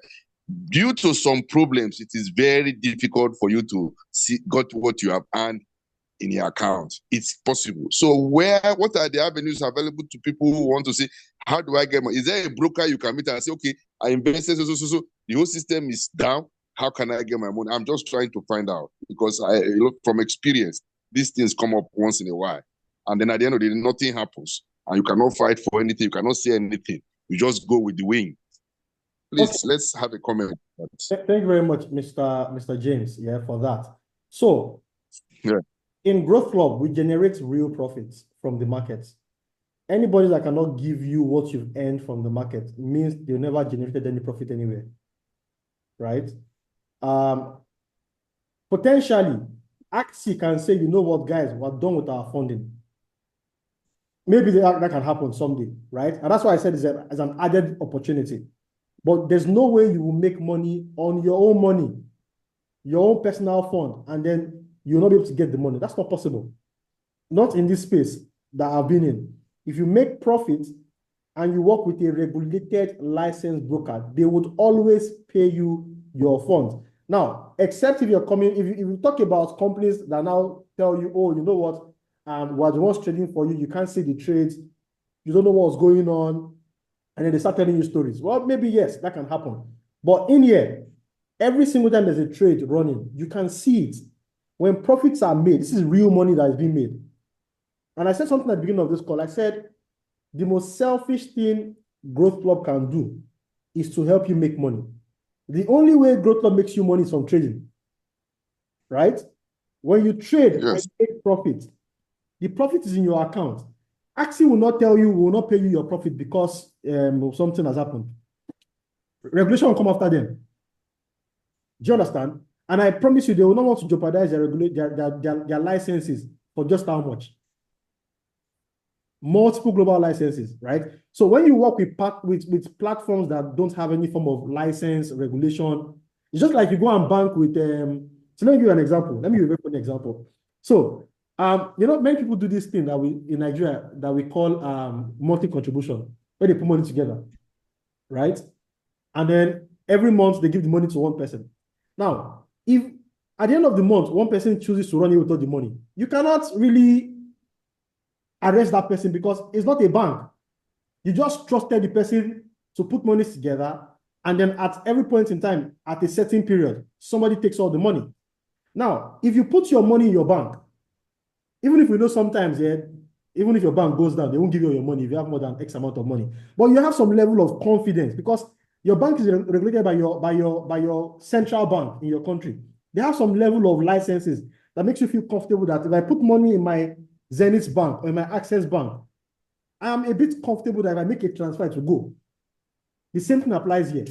due to some problems, it is very difficult for you to get what you have earned in your account. It's possible. So what are the avenues available to people who want to say, how do I get money? Is there a broker you can meet and say, okay, I invested, so the whole system is down. How can I get my money? I'm just trying to find out because I look from experience, these things come up once in a while. And then at the end of the day, nothing happens. And you cannot fight for anything. You cannot say anything. You just go with the wind. Please, okay. Let's have a comment. Thank you very much, Mr. James, for that. So, yeah. In Growthclub, we generate real profits from the markets. Anybody that cannot give you what you've earned from the market means they never generated any profit anywhere, right? Potentially, Axie can say, you know what, guys, we're done with our funding. Maybe that can happen someday, right? And that's why I said it's as an added opportunity. But there's no way you will make money on your own money, your own personal fund, and then you'll not be able to get the money. That's not possible. Not in this space that I've been in. If you make profit and you work with a regulated licensed broker, they would always pay you your funds. Now, except if you're coming, if you talk about companies that now tell you, oh, you know what, we're the ones trading for you, you can't see the trades, you don't know what's going on, and then they start telling you stories. Well, maybe yes, that can happen. But in here, every single time there's a trade running, you can see it. When profits are made, this is real money that is being made. And I said something at the beginning of this call. I said, the most selfish thing Growthclub can do is to help you make money. The only way Growthclub makes you money is from trading, right? When you trade, yes, and make profit, the profit is in your account. Axie will not tell you, will not pay you your profit because something has happened. Regulation will come after them. Do you understand? And I promise you, they will not want to jeopardize their licenses for just how much? Multiple global licenses, right? So when you work with platforms that don't have any form of license regulation, it's just like you go and bank with, so let me give you an example. Let me give you an example. So Many people do this thing that we in Nigeria that we call monthly contribution, where they put money together, right? And then every month they give the money to one person. Now, if at the end of the month, one person chooses to run away with all the money, you cannot really arrest that person because it's not a bank. You just trusted the person to put money together, and then at every point in time, at a certain period, somebody takes all the money. Now, if you put your money in your bank, even if we know sometimes, even if your bank goes down, they won't give you your money if you have more than X amount of money. But you have some level of confidence because your bank is regulated by your central bank in your country. They have some level of licenses that makes you feel comfortable that if I put money in my Zenith Bank or in my Access Bank, I am a bit comfortable that if I make a transfer, to go. The same thing applies here.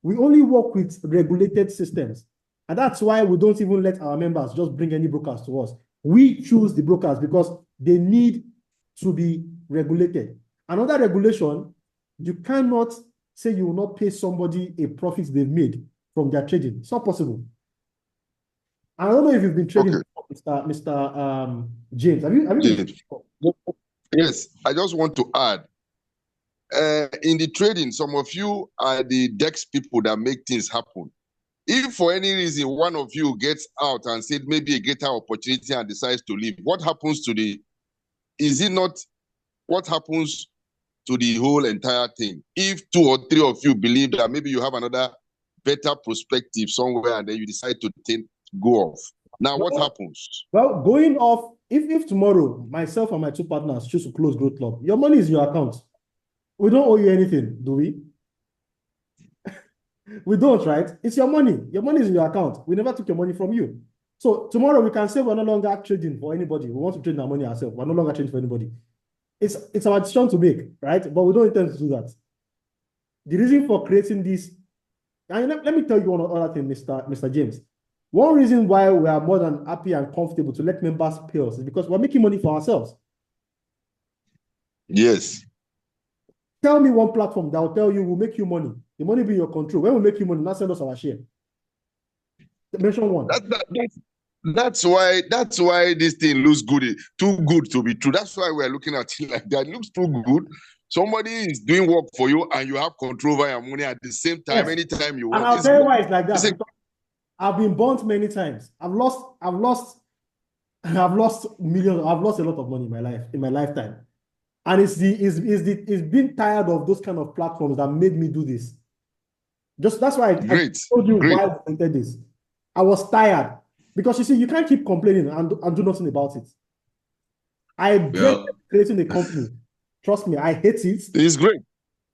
We only work with regulated systems. And that's why we don't even let our members just bring any brokers to us. We choose the brokers because they need to be regulated. Another regulation, you cannot say you will not pay somebody a profit they've made from their trading. It's not possible. I don't know if you've been trading, okay. Mr. James. Have you been? Yes, I just want to add. In the trading, some of you are the DEX people that make things happen. If for any reason one of you gets out and said maybe a greater opportunity and decides to leave, what happens to what happens to the whole entire thing? If 2 or 3 of you believe that maybe you have another better perspective somewhere and then you decide to go off. Now, what happens? Well, going off, if tomorrow myself and my 2 partners choose to close Growthclub, your money is in your account. We don't owe you anything, do we? We don't, right? It's your money. Your money is in your account. We never took your money from you. So tomorrow we can say we're no longer trading for anybody. We want to trade our money ourselves. We're no longer trading for anybody. It's our decision to make, right? But we don't intend to do that. The reason for creating this, and let me tell you one other thing, Mr. James. One reason why we are more than happy and comfortable to let members pay us is because we're making money for ourselves. Yes. Tell me one platform that will tell you we'll make you money. The money be in your control. When we make you money, not send us our share. Mention one. That's why this thing looks good, too good to be true. That's why we're looking at it like that. It looks too good. Somebody is doing work for you and you have control over your money at the same time, yes. Anytime you want. And I'll tell you why it's like that. I've been burnt many times. I've lost millions. I've lost a lot of money in my lifetime. And it's being tired of those kind of platforms that made me do this. That's why I told you why I entered this. I was tired because you see, you can't keep complaining and do nothing about it. I dread creating a company. Trust me, I hate it. It's great.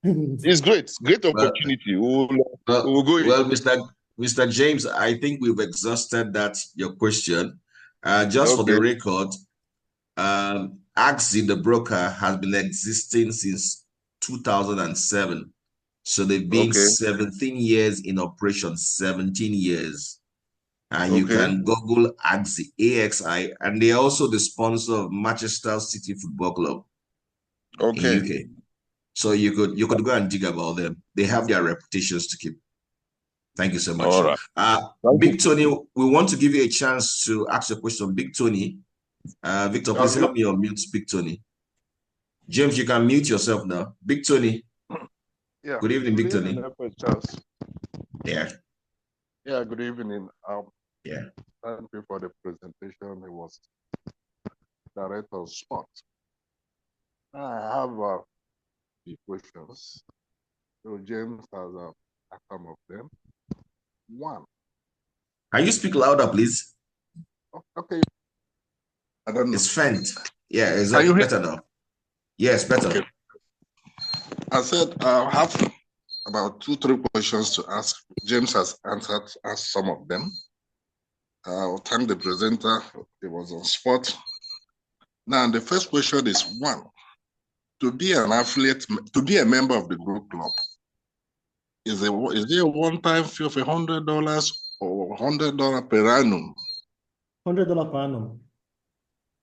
It's great. Great opportunity. We'll go in. Well, Mr. James, I think we've exhausted your question. Just for the record, Axie, the broker, has been existing since 2007. So they've been 17 years in operation, 17 years. And you can Google Axie, AXI, and they are also the sponsor of Manchester City Football Club in UK. So you could go and dig about them. They have their reputations to keep. Thank you so much. All right. Big Tony, we want to give you a chance to ask a question. Big Tony. Victor, please help me unmute Big Tony. James, you can mute yourself now. Big Tony. Yeah. Good evening, Big Tony. FxCharles. Yeah. Yeah, good evening. Yeah. Thank you for the presentation. It was direct on spot. I have a few questions. So James has some of them. One. Can you speak louder, please? Okay. I don't know. It's faint. Yeah, is that better now? Yes, better. Okay. I said I have about 2-3 questions to ask. James has answered some of them. I'll thank the presenter. It was on spot. Now, the first question is one. To be an affiliate, to be a member of the Growthclub, is there a one-time fee of $100 or $100 per annum? $100 per annum.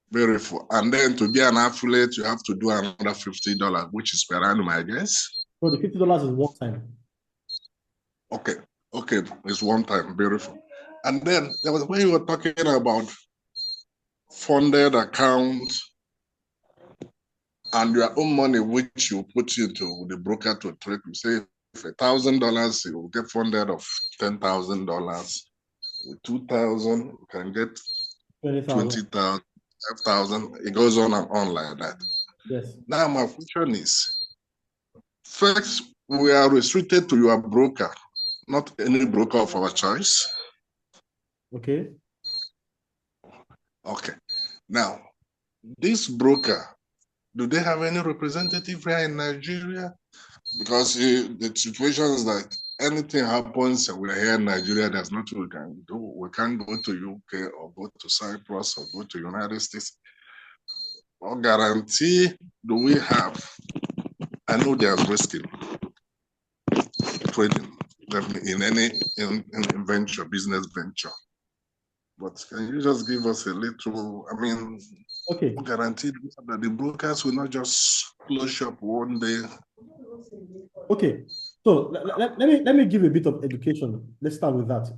Beautiful. And then to be an affiliate, you have to do another $50, which is per annum, I guess. So the $50 is one time. Okay, it's one time. Beautiful. And then there was when you were talking about funded account and your own money, which you put into the broker to trade. You say if $1,000, you will get funded of $10,000. With 2,000, you can get 20,000, 5,000. It goes on and on like that. Yes. Now my question is, first, we are restricted to your broker, not any broker of our choice. Okay. Okay. Now, this broker, do they have any representative here in Nigeria? Because the situation is that anything happens and we're here in Nigeria, there's nothing we can do. We can't go to UK or go to Cyprus or go to United States. What guarantee do we have? I know there's risk in trading, in any venture, business venture. But can you just give us a little, okay, guaranteed that the brokers will not just close shop one day? Okay, so let me give a bit of education. Let's start with that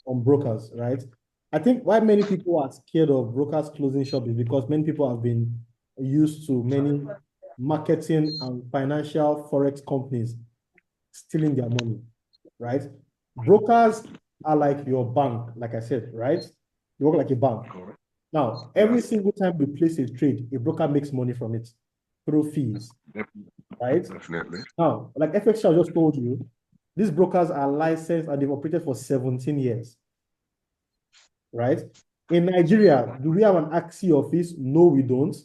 on brokers, right? I think why many people are scared of brokers closing shop is because many people have been used to many marketing and financial forex companies stealing their money, right? Brokers are like your bank, like I said, right? They work like a bank. Now, every single time we place a trade, a broker makes money from it through fees, right? Definitely. Now, like FxCharles just told you, these brokers are licensed and they've operated for 17 years, right? In Nigeria, do we have an AXI office? No, we don't,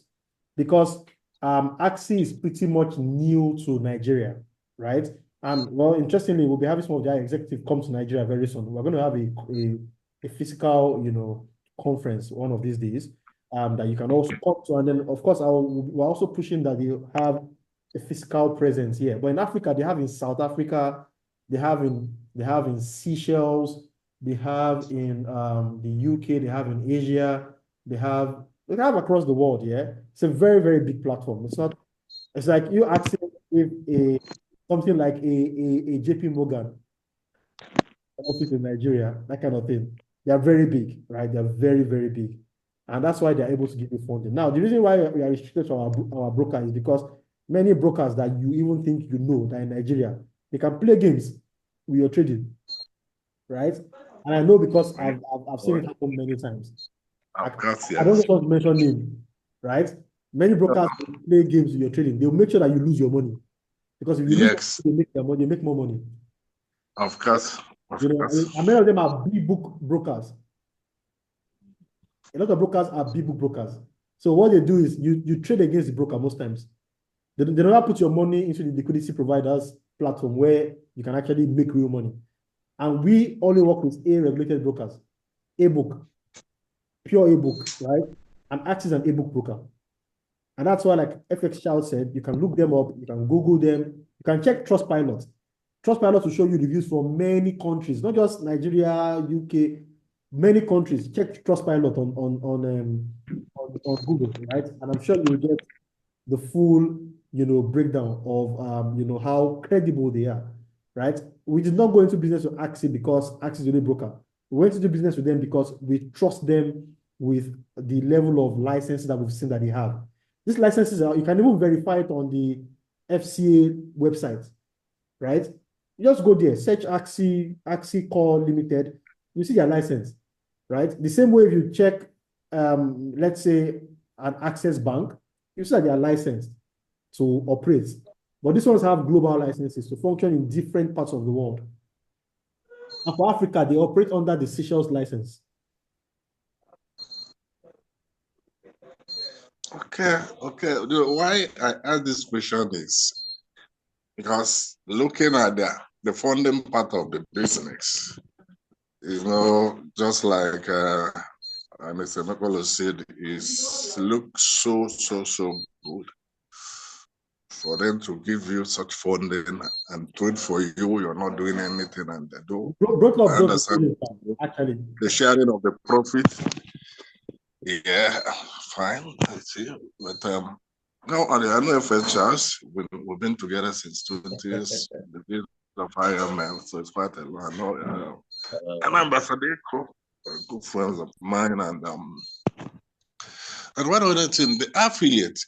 because AXI is pretty much new to Nigeria, right? And well, interestingly, we'll be having some of their executives come to Nigeria very soon. We're going to have a physical, conference one of these days that you can also come to. And then, of course, we're also pushing that you have a physical presence here. But in Africa, they have in South Africa, they have in Seychelles, they have in the UK, they have in Asia, they have across the world. Yeah, it's a very, very big platform. It's like you asking if something like a JP Morgan office in Nigeria, that kind of thing. They are very big, right? They are very, very big. And that's why they're able to give you funding. Now, the reason why we are restricted to our broker is because many brokers that you even think that in Nigeria, they can play games with your trading, right? And I know because I've seen it happen many times. Of course, yes. I don't just want to mention name, right? Many brokers play games with your trading. They'll make sure that you lose your money. Because if you lose, they make their money, they make more money. Of course. And many of them are big book brokers. A lot of brokers are big book brokers. So what they do is you trade against the broker most times. They never put your money into the liquidity providers platform where you can actually make real money. And we only work with A-regulated brokers, A-book, pure A-book, right? And Axis an A-book broker. And that's why, like FxCharles said, you can look them up, you can Google them, you can check Trustpilot. Trustpilot will show you reviews from many countries, not just Nigeria, UK, many countries. Check Trustpilot on Google, right? And I'm sure you'll get the full, breakdown of, how credible they are, right? We did not go into business with Axie because Axie is only broker. We went to do business with them because we trust them with the level of licenses that we've seen that they have. These licenses you can even verify it on the FCA website, right? You just go there, search Axie Core Limited, you see their license, right? The same way if you check, let's say, an Access Bank, you see that they are licensed to operate. But these ones have global licenses to function in different parts of the world. And for Africa, they operate under the Seychelles license. Okay. Why I ask this question is because looking at the funding part of the business, just like Mr. Mekolo said, looks so good for them to give you such funding and trade for you. You're not doing anything, and they do. I understand actually the sharing of the profit. Yeah, fine. I see. But no, I know FxCharles. We've been together since 20 years. The days of IML, so it's quite a lot. I know. And Ambassador, good friends of mine, and And one other thing, the affiliate.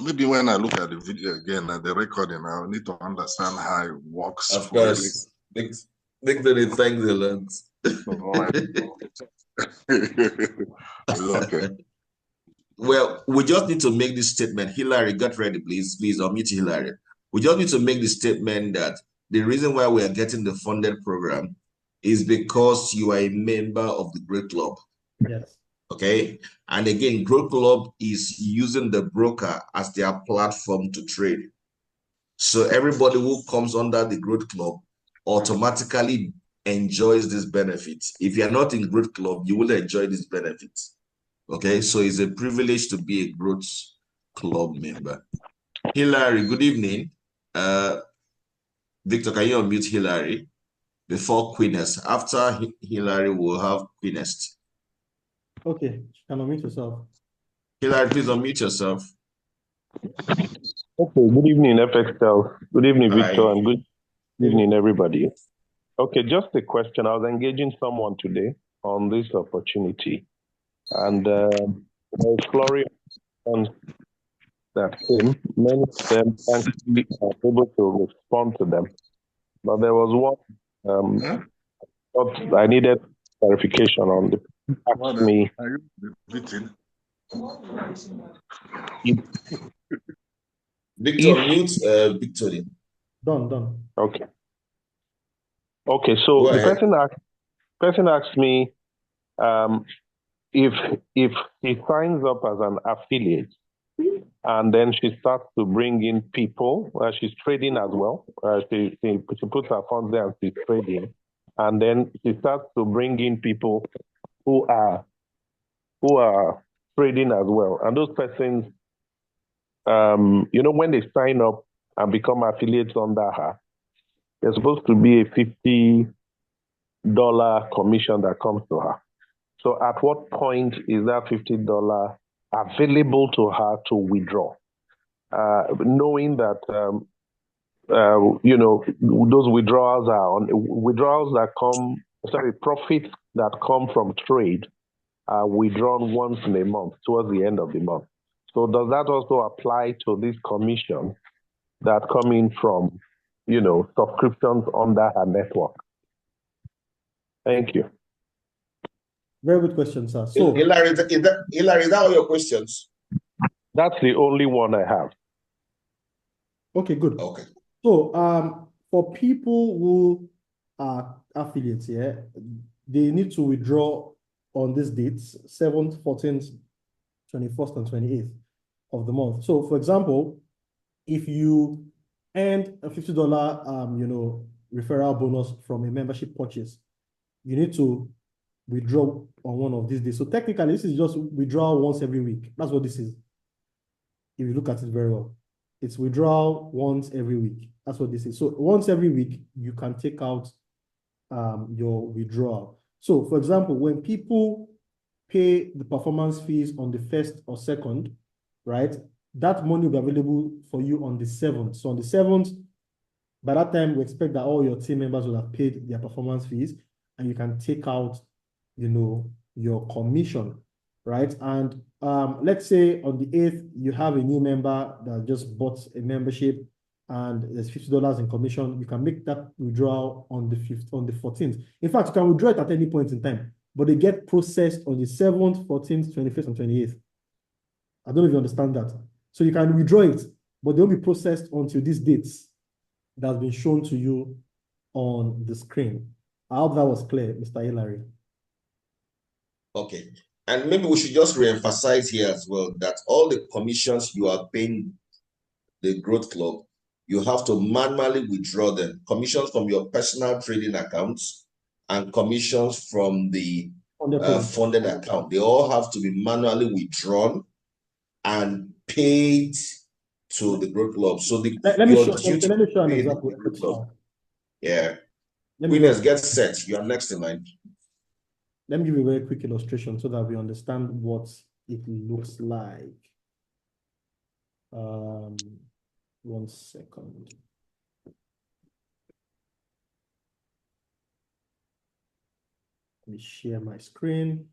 Maybe when I look at the video again, at the recording, I'll need to understand how it works. Of course. Victory, thanks a lot. Okay. Well, we just need to make this statement. Hillary, get ready, please. Please unmute Hillary. We just need to make the statement that the reason why we are getting the funded program is because you are a member of the Growthclub. Yes. Okay. And again, Growthclub is using the broker as their platform to trade. So everybody who comes under the Growthclub automatically enjoys this benefit. If you are not in Growthclub, you will enjoy this benefit. Okay, so it's a privilege to be a Growthclub member. Hillary, good evening. Victor, can you unmute Hillary before Queenest? After Hillary, we'll have Queenest. Okay, can unmute yourself. Hillary, please unmute yourself. Okay, good evening, FxCharles. Good evening, Victor, Hi. and good evening, everybody. Okay, just a question. I was engaging someone today on this opportunity, and there's flurry of that came. Many of them thankfully are able to respond to them. But there was one that I needed clarification on. The asked me. Are you repeating? Victor, unmute Victory. Done. Okay. Okay, so Go the ahead. person asked me if she signs up as an affiliate and then she starts to bring in people, she's trading as well. She puts her funds there and she's trading, and then she starts to bring in people who are trading as well. And those persons, when they sign up and become affiliates under her, there's supposed to be a $50 commission that comes to her. So at what point is that $50 available to her to withdraw? Knowing that, those withdrawals profits that come from trade are withdrawn once in a month towards the end of the month. So does that also apply to this commission that come in from, subscriptions under her network? Thank you. Very good question, sir. So, Hillary, is that all your questions? That's the only one I have. okay, good. Okay. So, for people who are affiliates, they need to withdraw on these dates, 7th, 14th, 21st, and 28th of the month. So, for example, if you earned a $50, referral bonus from a membership purchase, you need to withdraw on one of these days. So technically, this is just withdrawal once every week. That's what this is. If you look at it very well, it's withdrawal once every week. That's what this is. So once every week, you can take out your withdrawal. So for example, when people pay the performance fees on the 1st or 2nd, right, that money will be available for you on the 7th. So on the 7th, by that time, we expect that all your team members will have paid their performance fees, and you can take out, your commission, right? And let's say on the 8th, you have a new member that just bought a membership and there's $50 in commission. You can make that withdrawal on the 14th. In fact, you can withdraw it at any point in time, but they get processed on the 7th, 14th, 21st, and 28th. I don't know if you understand that. So you can withdraw it, but they'll be processed until these dates that has been shown to you on the screen. I hope that was clear, Mr. Hillary. Okay. And maybe we should just re-emphasize here as well that all the commissions you are paying the Growthclub, you have to manually withdraw them. Commissions from your personal trading accounts and commissions from the funded account. They all have to be manually withdrawn and paid to the Growthclub. So let me show an example. Yeah. Winners, get set. You are next in line. Let me give you a very quick illustration so that we understand what it looks like. 1 second. Let me share my screen.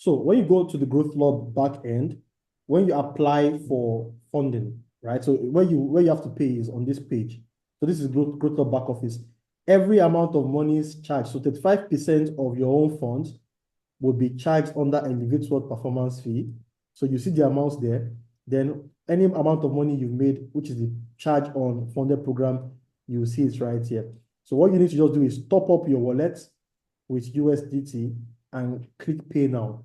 So when you go to the Growthclub back end, when you apply for funding, right? So where you have to pay is on this page. So this is Growthclub back office. Every amount of money is charged. So 35% of your own funds will be charged under Elevate World performance fee. So you see the amounts there. Then any amount of money you've made, which is the charge on funded program, you see it right here. So what you need to just do is top up your wallet with USDT and click pay now.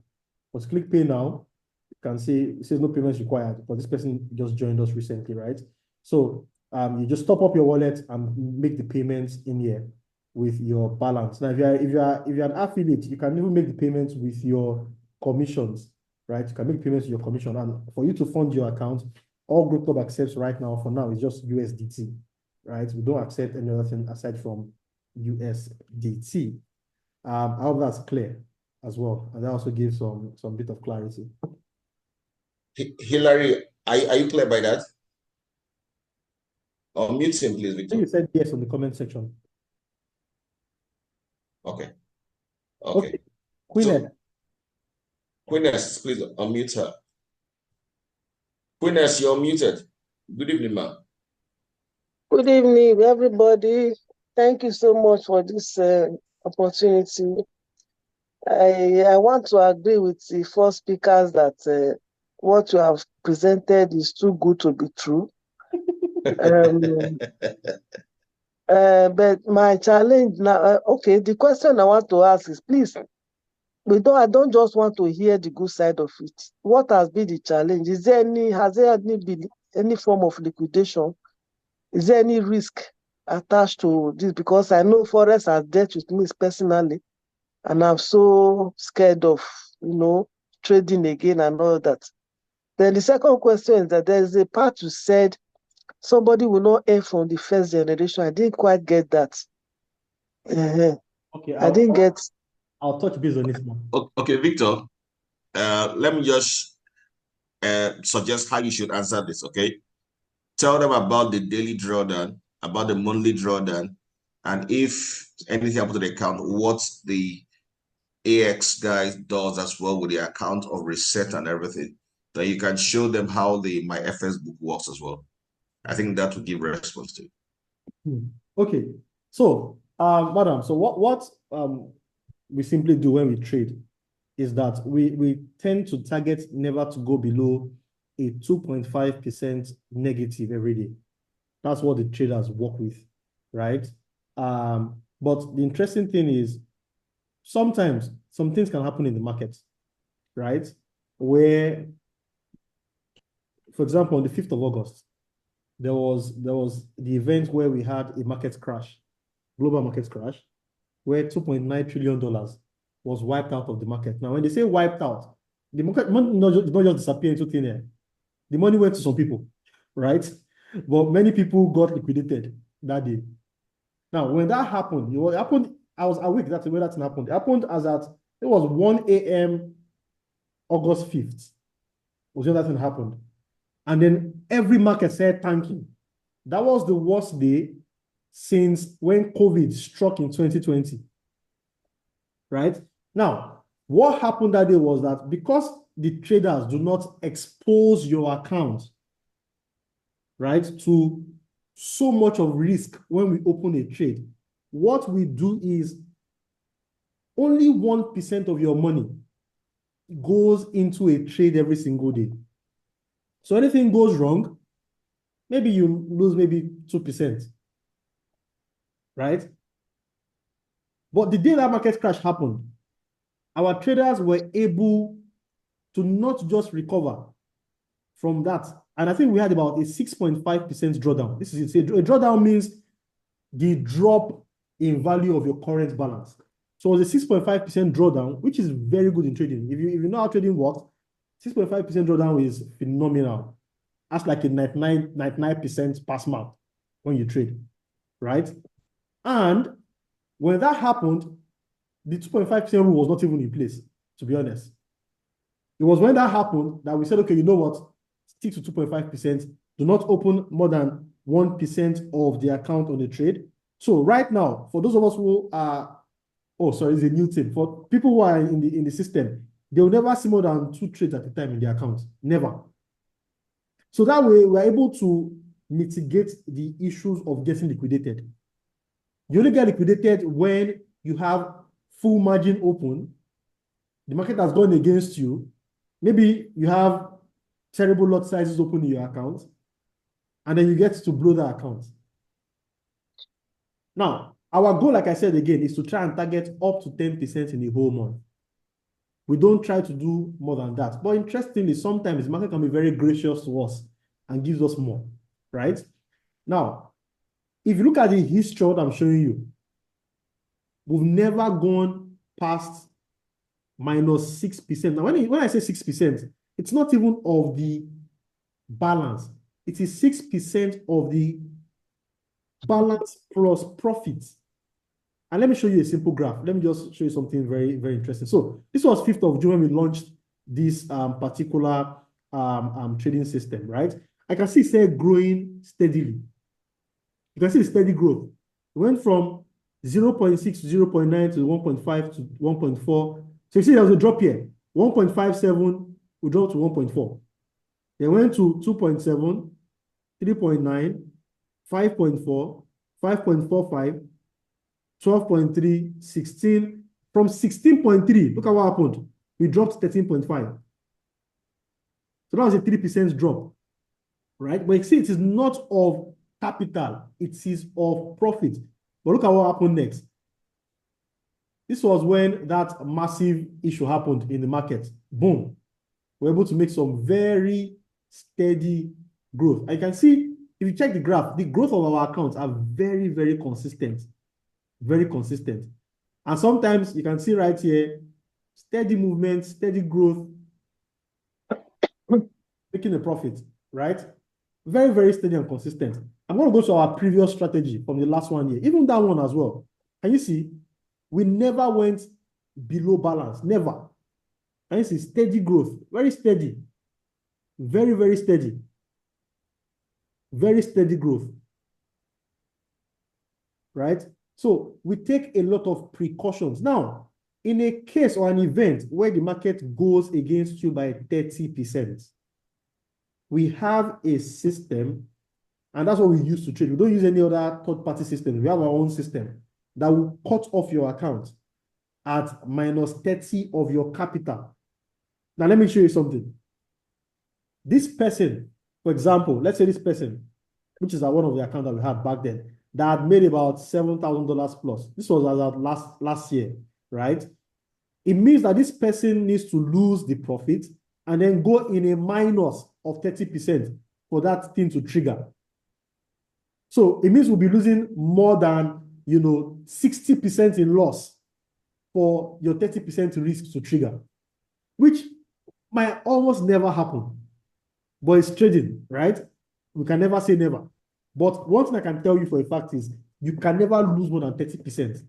Once click pay now, you can see it says no payments required, but this person just joined us recently, right? So you just top up your wallet and make the payments in here with your balance. Now, if you're an affiliate, you can even make the payments with your commissions, right? You can make payments with your commission, and for you to fund your account, all Growthclub accepts right now for now is just USDT, right? We don't accept any other thing aside from USDT. I hope that's clear as well, and that also gives some bit of clarity. Hillary, are you clear by that? Unmute him, please, Victor. You said yes on the comment section. Okay. Queen, Queeness, please unmute her. Queeness, you're muted. Good evening, ma'am. Good evening, everybody. Thank you so much for this opportunity. I want to agree with the first speakers that what you have presented is too good to be true. But my challenge now, okay, the question I want to ask is, please, I don't just want to hear the good side of it. What has been the challenge? Has there been any form of liquidation? Is there any risk attached to this? Because I know Forex has dealt with me personally, and I'm so scared of, trading again and all that. Then the second question is that there is a part you said somebody will not earn from the first generation. I didn't quite get that. Okay, I didn't get. I'll touch base on this one. Okay, Victor, let me just suggest how you should answer this, okay? Tell them about the daily drawdown, about the monthly drawdown, and if anything happens to the account, what the AX guy does as well with the account of reset and everything. Then you can show them how the My FS book works as well. I think that will give a response to it. Okay, so madam, so what we simply do when we trade is that we tend to target never to go below a 2.5% negative every day. That's what the traders work with, right? But the interesting thing is sometimes some things can happen in the market, right? Where, for example, on the 5th of August, there was the event where we had a market crash, global market crash, where $2.9 trillion was wiped out of the market. Now, when they say wiped out, the market did not just disappear into thin air. The money went to some people, right? But many people got liquidated that day. Now, when that happened, I was awake that's when that happened. It happened it was 1 a.m. August 5th. Was when that thing happened. And then every market started tanking. That was the worst day since when COVID struck in 2020. Right? Now, what happened that day was that because the traders do not expose your account, right, to so much of risk when we open a trade, what we do is only 1% of your money goes into a trade every single day. So anything goes wrong, maybe you lose maybe 2%, right? But the day that market crash happened, our traders were able to not just recover from that. And I think we had about a 6.5% drawdown. This is a drawdown means the drop in value of your current balance. So it was a 6.5% drawdown, which is very good in trading. If you know how trading works, 6.5% drawdown is phenomenal. That's like a 99% pass mark when you trade, right? And when that happened, the 2.5% rule was not even in place, to be honest. It was when that happened that we said, okay, you know what? Stick to 2.5%. Do not open more than 1% of the account on the trade. So right now, for those of us who are, oh, sorry, it's a new thing. For people who are in the system, they will never see more than 2 trades at a time in their account. Never. So that way, we're able to mitigate the issues of getting liquidated. You only get liquidated when you have full margin open, the market has gone against you, maybe you have terrible lot sizes open in your account, and then you get to blow the account. Now, our goal, like I said again, is to try and target up to 10% in the whole month. We don't try to do more than that. But interestingly, sometimes the market can be very gracious to us and gives us more, right? Now, if you look at the history of what I'm showing you, we've never gone past minus 6%. Now, when I say 6%, it's not even of the balance. It is 6% of the balance plus profits. And let me show you a simple graph. Let me just show you something very, very interesting. So this was 5th of June when we launched this particular trading system, right? I can see it growing steadily. You can see the steady growth. It went from 0.6 to 0.9 to 1.5 to 1.4. So you see there was a drop here. 1.57 will drop to 1.4. Then went to 2.7, 3.9, 5.4, 5.45, 12.3, 16. From 16.3, look at what happened. We dropped 13.5. So that was a 3% drop, right? But you see, it is not of capital, it is of profit. But look at what happened next. This was when that massive issue happened in the market. Boom. We're able to make some very steady growth. And you can see, if you check the graph, the growth of our accounts are very, very consistent. Very consistent. And sometimes you can see right here, steady movement, steady growth, making a profit, right? Very, very steady and consistent. I'm going to go to our previous strategy from the last 1 year, even that one as well. Can you see? We never went below balance, never. Can you see? Steady growth, very steady. Very, very steady. Very steady growth, right? So we take a lot of precautions. Now, in a case or an event where the market goes against you by 30%, we have a system, and that's what we use to trade. We don't use any other third-party system. We have our own system that will cut off your account at minus 30 of your capital. Now, let me show you something. This person, for example, let's say this person, which is one of the accounts that we had back then, that had made about $7,000 plus. This was as of last year, right? It means that this person needs to lose the profit and then go in a minus of 30% for that thing to trigger. So it means we'll be losing more than, 60% in loss for your 30% risk to trigger, which might almost never happen. But it's trading, right? We can never say never. But one thing I can tell you for a fact is you can never lose more than 30%.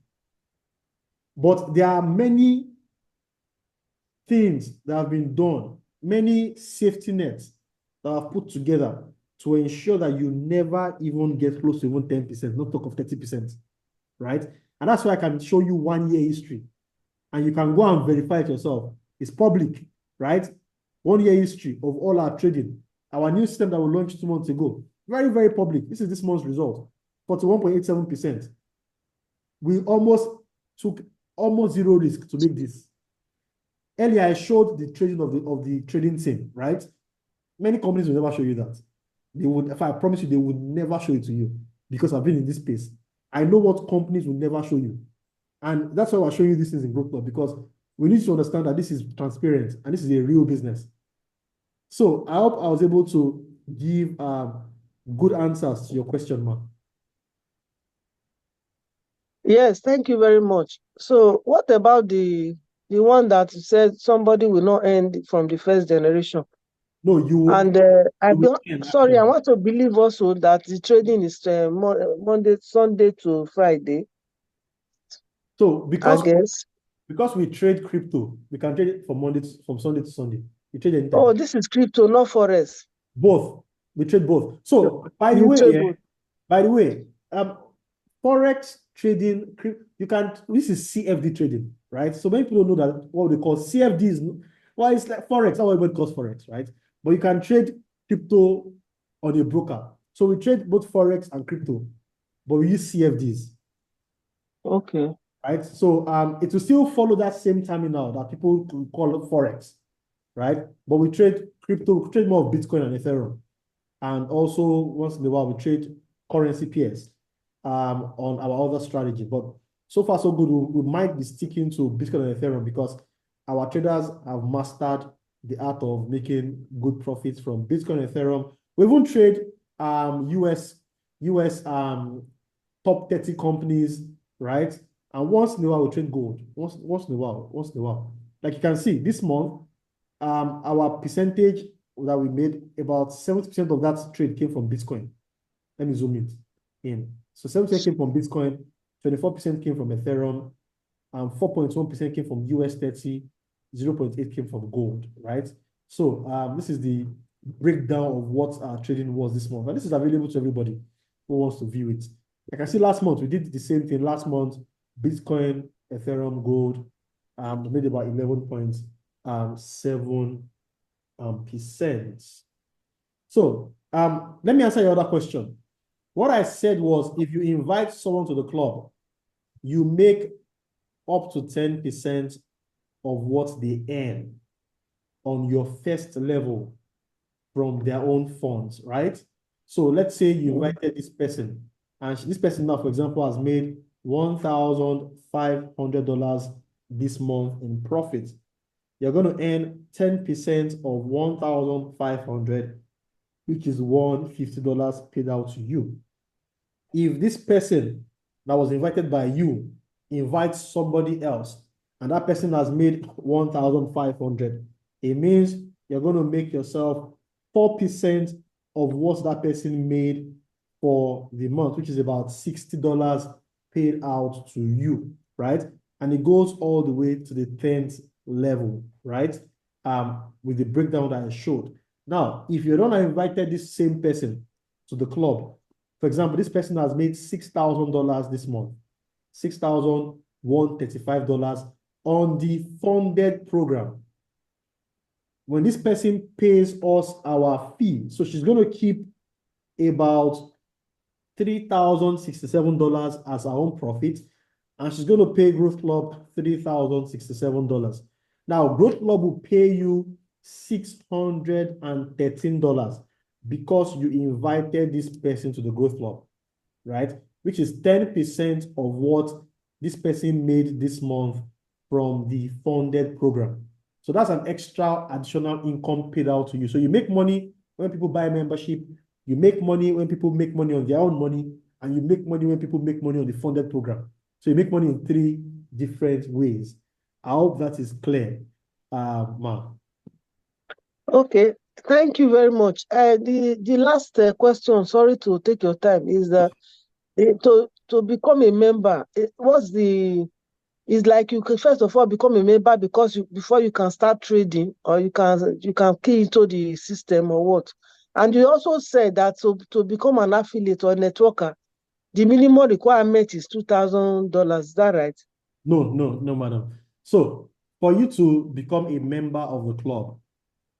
But there are many things that have been done, many safety nets that are put together to ensure that you never even get close to even 10%, not talk of 30%, right? And that's why I can show you 1 year history. And you can go and verify it yourself. It's public, right? 1 year history of all our trading. Our new system that we launched 2 months ago. Very, very public. This is this month's result. 41.87%. We almost took almost zero risk to make this. Earlier, I showed the trading of the trading team, right? Many companies will never show you that. They would, if I promise you, they would never show it to you because I've been in this space. I know what companies will never show you. And that's why we're showing you these things in Growthclub, because we need to understand that this is transparent and this is a real business. So I hope I was able to give good answers to your question, ma. Yes, thank you very much. So what about the one that said somebody will not end from the first generation? No, you will. And I want to believe also that the trading is Monday, Sunday to Friday. So because we trade crypto, we can trade it from Sunday to Sunday. We trade anytime. Oh, this is crypto, not forex. Both. We trade both. So by the way, forex trading, this is CFD trading. right? So many people don't know that what they call CFDs. Well, it's like Forex, how everybody calls Forex, right? But you can trade crypto on a broker. So we trade both Forex and crypto, but we use CFDs. Okay. Right? So it will still follow that same terminal that people call it Forex, right? But we trade crypto, we trade more of Bitcoin and Ethereum. And also, once in a while, we trade currency pairs on our other strategy. But so far, so good. We might be sticking to Bitcoin and Ethereum because our traders have mastered the art of making good profits from Bitcoin and Ethereum. We even trade US top 30 companies, right? And once in a while, we trade gold. Once in a while. Like you can see, this month, our percentage that we made, about 70% of that trade came from Bitcoin. Let me zoom it in. So 70% came from Bitcoin, 24% came from Ethereum, and 4.1% came from US 30, 0.8 came from gold, right? So this is the breakdown of what our trading was this month. And this is available to everybody who wants to view it. Like I see last month, we did the same thing. Last month, Bitcoin, Ethereum, gold, made about 11.7%. So let me answer your other question. What I said was, if you invite someone to the club, you make up to 10% of what they earn on your first level from their own funds, right? So let's say you invited this person, and this person now, for example, has made $1,500 this month in profit. You're going to earn 10% of 1,500, which is $150 paid out to you. If this person that was invited by you invites somebody else, and that person has made 1,500, it means you're going to make yourself 4% of what that person made for the month, which is about $60 paid out to you, right? And it goes all the way to the 10th level, right? With the breakdown that I showed. Now, if you don't have invited this same person to the club, for example, this person has made $6,000 this month, $6,135 on the funded program. When this person pays us our fee, so she's going to keep about $3,067 as her own profit, and she's going to pay Growthclub $3,067. Now, Growthclub will pay you $613 because you invited this person to the Growthclub, right? Which is 10% of what this person made this month from the funded program. So that's an extra additional income paid out to you. So you make money when people buy membership, you make money when people make money on their own money, and you make money when people make money on the funded program. So you make money in 3 different ways. I hope that is clear, Ma. Okay, thank you very much. The last question, sorry to take your time, is that to become a member, it's like you can first of all become a member because before you can start trading, or you can key into the system or what. And you also said that to become an affiliate or a networker, the minimum requirement is $2,000. Is that right? No, madam. So for you to become a member of the club,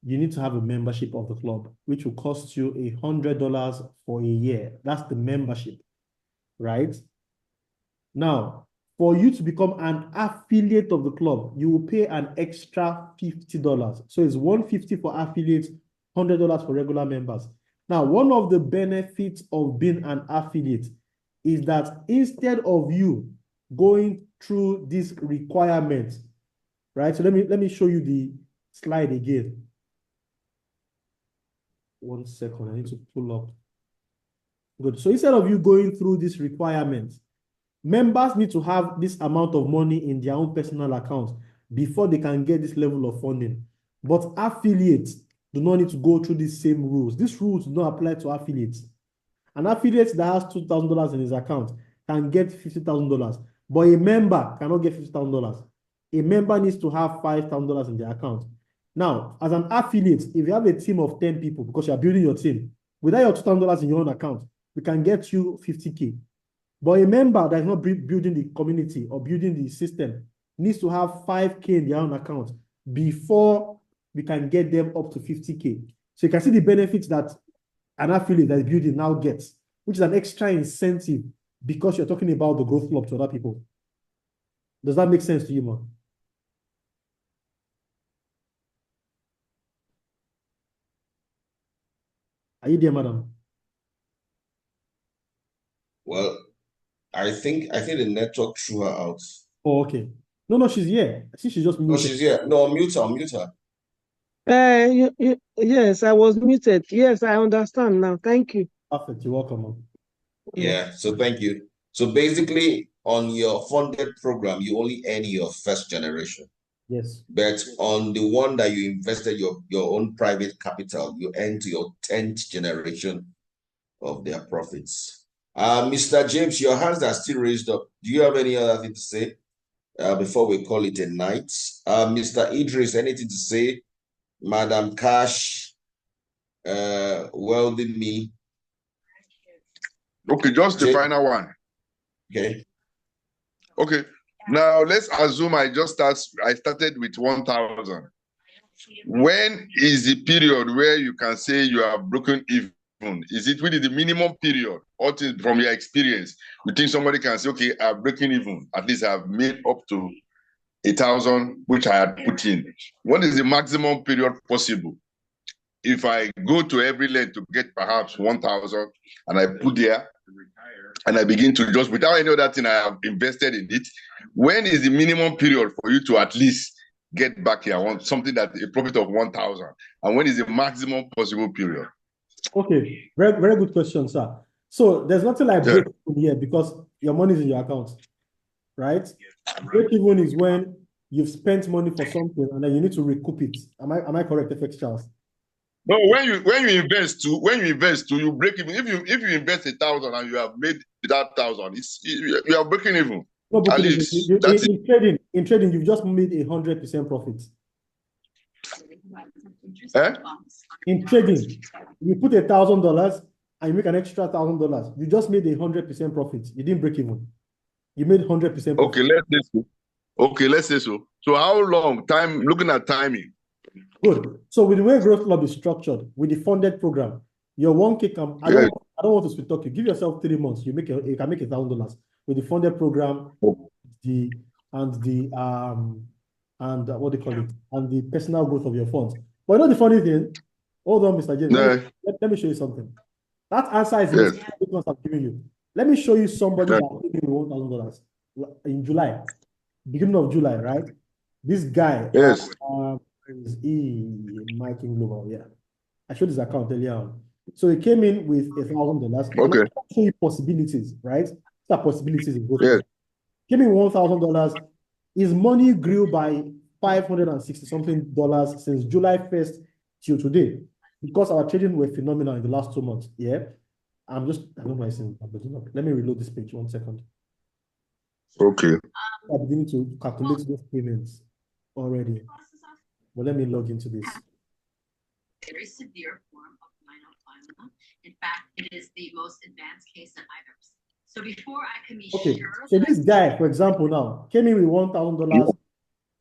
you need to have a membership of the club, which will cost you $100 for a year. That's the membership, right? Now, for you to become an affiliate of the club, you will pay an extra $50. So it's $150 for affiliates, $100 for regular members. Now, one of the benefits of being an affiliate is that instead of you going through this requirement, right? So let me show you the slide again. 1 second, I need to pull up. Good. So instead of you going through this requirement, members need to have this amount of money in their own personal account before they can get this level of funding. But affiliates do not need to go through these same rules. These rules do not apply to affiliates. An affiliate that has $2,000 in his account can get $50,000, but a member cannot get $50,000. A member needs to have $5,000 in their account. Now, as an affiliate, if you have a team of 10 people, because you are building your team, without your $2,000 in your own account, we can get you $50K. But a member that is not building the community or building the system needs to have 5K in their own account before we can get them up to 50K. So you can see the benefits that an affiliate that is building now gets, which is an extra incentive because you're talking about the Growth Club to other people. Does that make sense to you, man? Are you there, madam? Well, I think the network threw her out. Oh, okay. No, she's here. I think she's just muted. Oh, she's here. No, mute her. Yes, I was muted. Yes, I understand now. Thank you. Perfect. You're welcome, man. Yeah, so thank you. So basically, on your funded program, you only earn your first generation. Yes. But on the one that you invested your own private capital, you earn to your 10th generation of their profits. Mr. James, your hands are still raised up. Do you have any other thing to say before we call it a night? Mr. Idris, anything to say? Madam Cash, Welding Me. Okay, just the final one. Okay. Okay. Now let's assume I started with 1,000. When is the period where you can say you have broken even? Is it really the minimum period, or from your experience, you think somebody can say, okay, I've broken even, at least I've made up to 1,000, which I had put in? What is the maximum period possible? If I go to every length to get perhaps 1,000 and I put there and I begin to just, without any other thing I have invested in it, when is the minimum period for you to at least get back here on something that a profit of 1,000? And when is the maximum possible period? Okay, very, very good question, sir. So there's nothing like break even here because your money is in your account, right? Break even is when you've spent money for something and then you need to recoup it. Am I correct, FxCharles? No, when you invest too, you break even. If you invest 1,000 and you have made that 1,000, you are breaking even. No, but at least in trading, you've just made 100% profit. In trading, you put $1,000 and you make an extra $1,000. You just made 100% profit. You didn't break even. You made 100% profit. Okay, let's say so. So how long time? Looking at timing. Good. So with the way Growthclub is structured, with the funded program, your 1K can, I don't want to sweet talk you. Give yourself 3 months. You can make $1,000 with the funded program, and what do you call it, and the personal growth of your funds. But you know the funny thing? Hold on, Mr. James. Let me show you something. That answer is the ones I'm giving you. Let me show you somebody that gave me $1,000 in July, beginning of July, right? This guy, yes, is Mike in Global, yeah. I showed his account earlier on. So he came in with $1,000. Okay. And I show you possibilities, right? There are possibilities in both. Yes. Came in $1,000. His money grew by $560 something since July 1st till today, because our trading were phenomenal in the last 2 months. Yeah. I don't know why it's in. Let me reload this page 1 second. Okay. I'm beginning to calculate those payments already. Well, let me log into this. Very severe form of myeloma. In fact, it is the most advanced case that I've ever seen. So before I can be sure. So this guy, for example, now came in with $1,000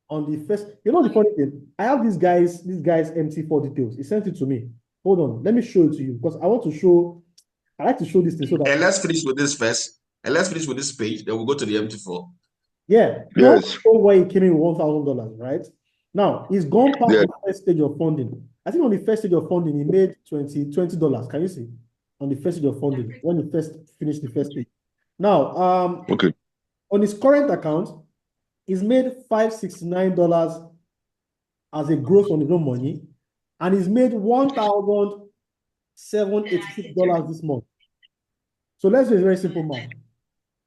on the first. You know the funny thing? I have this guy's MT4 details. He sent it to me. Hold on, let me show it to you because I want to show. I like to show this thing so that. And let's finish with this first. And let's finish with this page. Then we'll go to the MT4. Yeah. Yes. Why he came in with $1,000, right? Now he's gone past the first stage of funding. I think on the first stage of funding, he made $20. Can you see? On the first stage of funding, when he first finished the first stage. Now, on his current account, he's made $569 as a growth on his own money, and he's made $1,786 this month. So let's do a very simple math.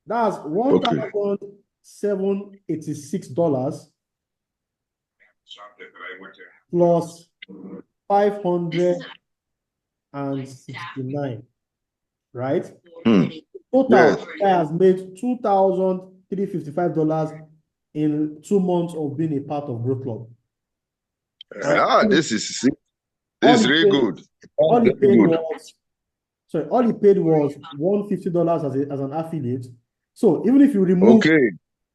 That's $1,786 plus 569, right? Total has made $2,355 in 2 months of being a part of Growthclub. This is really good. All he paid was $150 as an affiliate. So even if you remove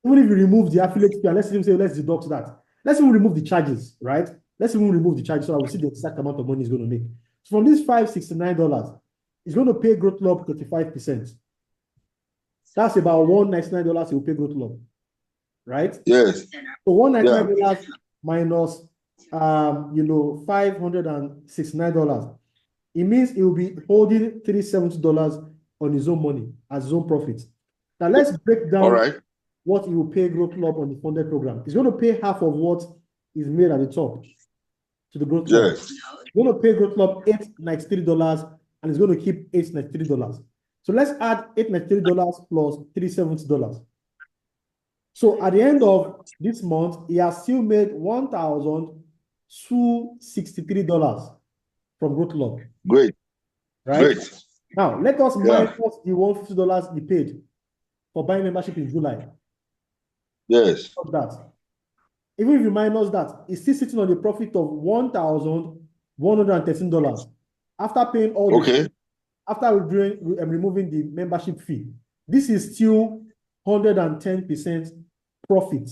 Even if you remove the affiliate fee, and let's even say let's deduct that. Let's even remove the charges, right? Let's even remove the charges so I will see the exact amount of money it's going to make. So from this $569, it's going to pay Growthclub 35%. That's about $199 he will pay Growthclub, right? Yes. So $199 minus $569. It means he will be holding $370 on his own money as his own profit. Now let's break down what he will pay Growthclub on the funded program. He's going to pay half of what is made at the top to the Growthclub. Yes. He's going to pay Growthclub $893 and he's going to keep $893. So let's add $893 plus $370. So at the end of this month, he has still made $1,263 from Growthclub. Great. Right? Great. Now, let us minus the $150 he paid for buying membership in July. Yes. That. Even if you minus that, it's still sitting on a profit of $1,113 after paying all the after removing the membership fee. This is still 110% profit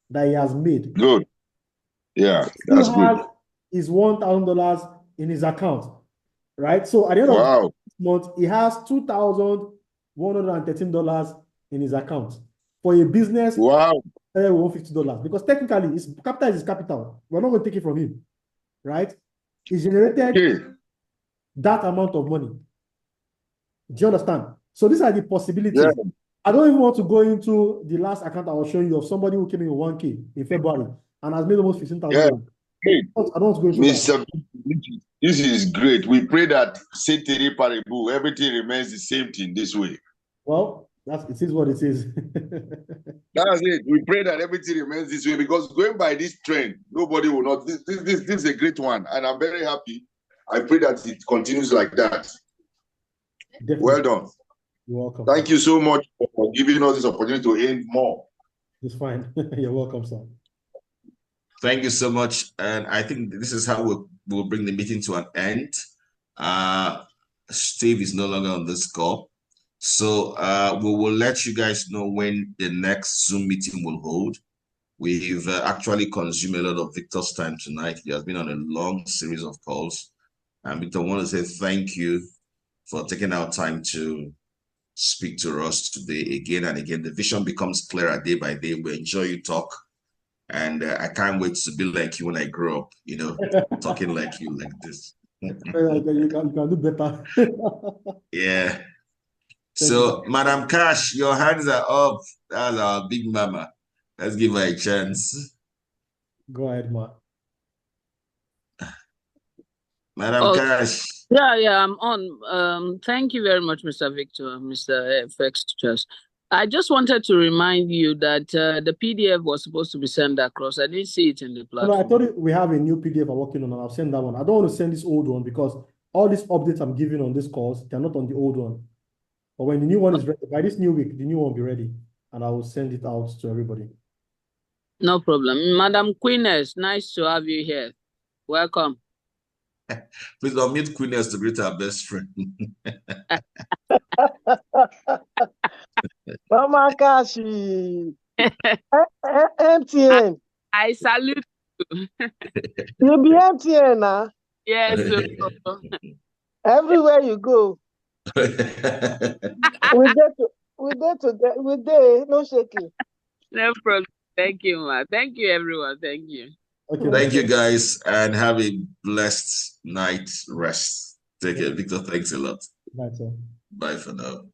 that he has made. Good. Yeah, that's good. Is $1,000 in his account, right? So at the end of this month, he has $2,113 in his account for a business. Wow. $150 because technically his capital is his capital. We're not going to take it from him, right? He generated that amount of money. Do you understand? So these are the possibilities. Yeah. I don't even want to go into the last account I was showing you of somebody who came in 1K in February and has made almost 15,000. Yeah. I don't want to go into Mr. This is great. We pray that Ceteris Paribus, everything remains the same thing this way. Well, it is what it is. That's it. We pray that everything remains this way because going by this trend, nobody will not. This is a great one, and I'm very happy. I pray that it continues like that. Definitely. Well done. You're welcome. Thank you so much for giving us this opportunity to earn more. It's fine. You're welcome, sir. Thank you so much. And I think this is how we'll bring the meeting to an end. Steve is no longer on this call. So we will let you guys know when the next Zoom meeting will hold. We've actually consumed a lot of Victor's time tonight. He has been on a long series of calls. And Victor, I want to say thank you for taking our time to speak to us today again and again. The vision becomes clearer day by day. We enjoy you talk. And I can't wait to be like you when I grow up, you know, talking like you like this. You can do better. Yeah. So, Madam Cash, your hands are up. That's our big mama. Let's give her a chance. Go ahead, Ma. Madam Cash. Yeah, I'm on. Thank you very much, Mr. Victor, Mr. FxCharles. I just wanted to remind you that the PDF was supposed to be sent across. I didn't see it in the platform. No, I thought we have a new PDF I'm working on, and I'll send that one. I don't want to send this old one because all these updates I'm giving on this course, they're not on the old one. But when the new one is ready, by this new week, the new one will be ready, and I will send it out to everybody. No problem. Madam Queeness, nice to have you here. Welcome. Please unmute Queeness to greet our best friend. Mama Kashi. MTN. I salute you. You be MTN now? Yes. Everywhere you go. We there, no shaking. No problem. Thank you, ma. Thank you, everyone. Thank you. Okay, thank you, guys, and have a blessed night rest. Take care, Victor. Thanks a lot. Bye, sir. Bye for now.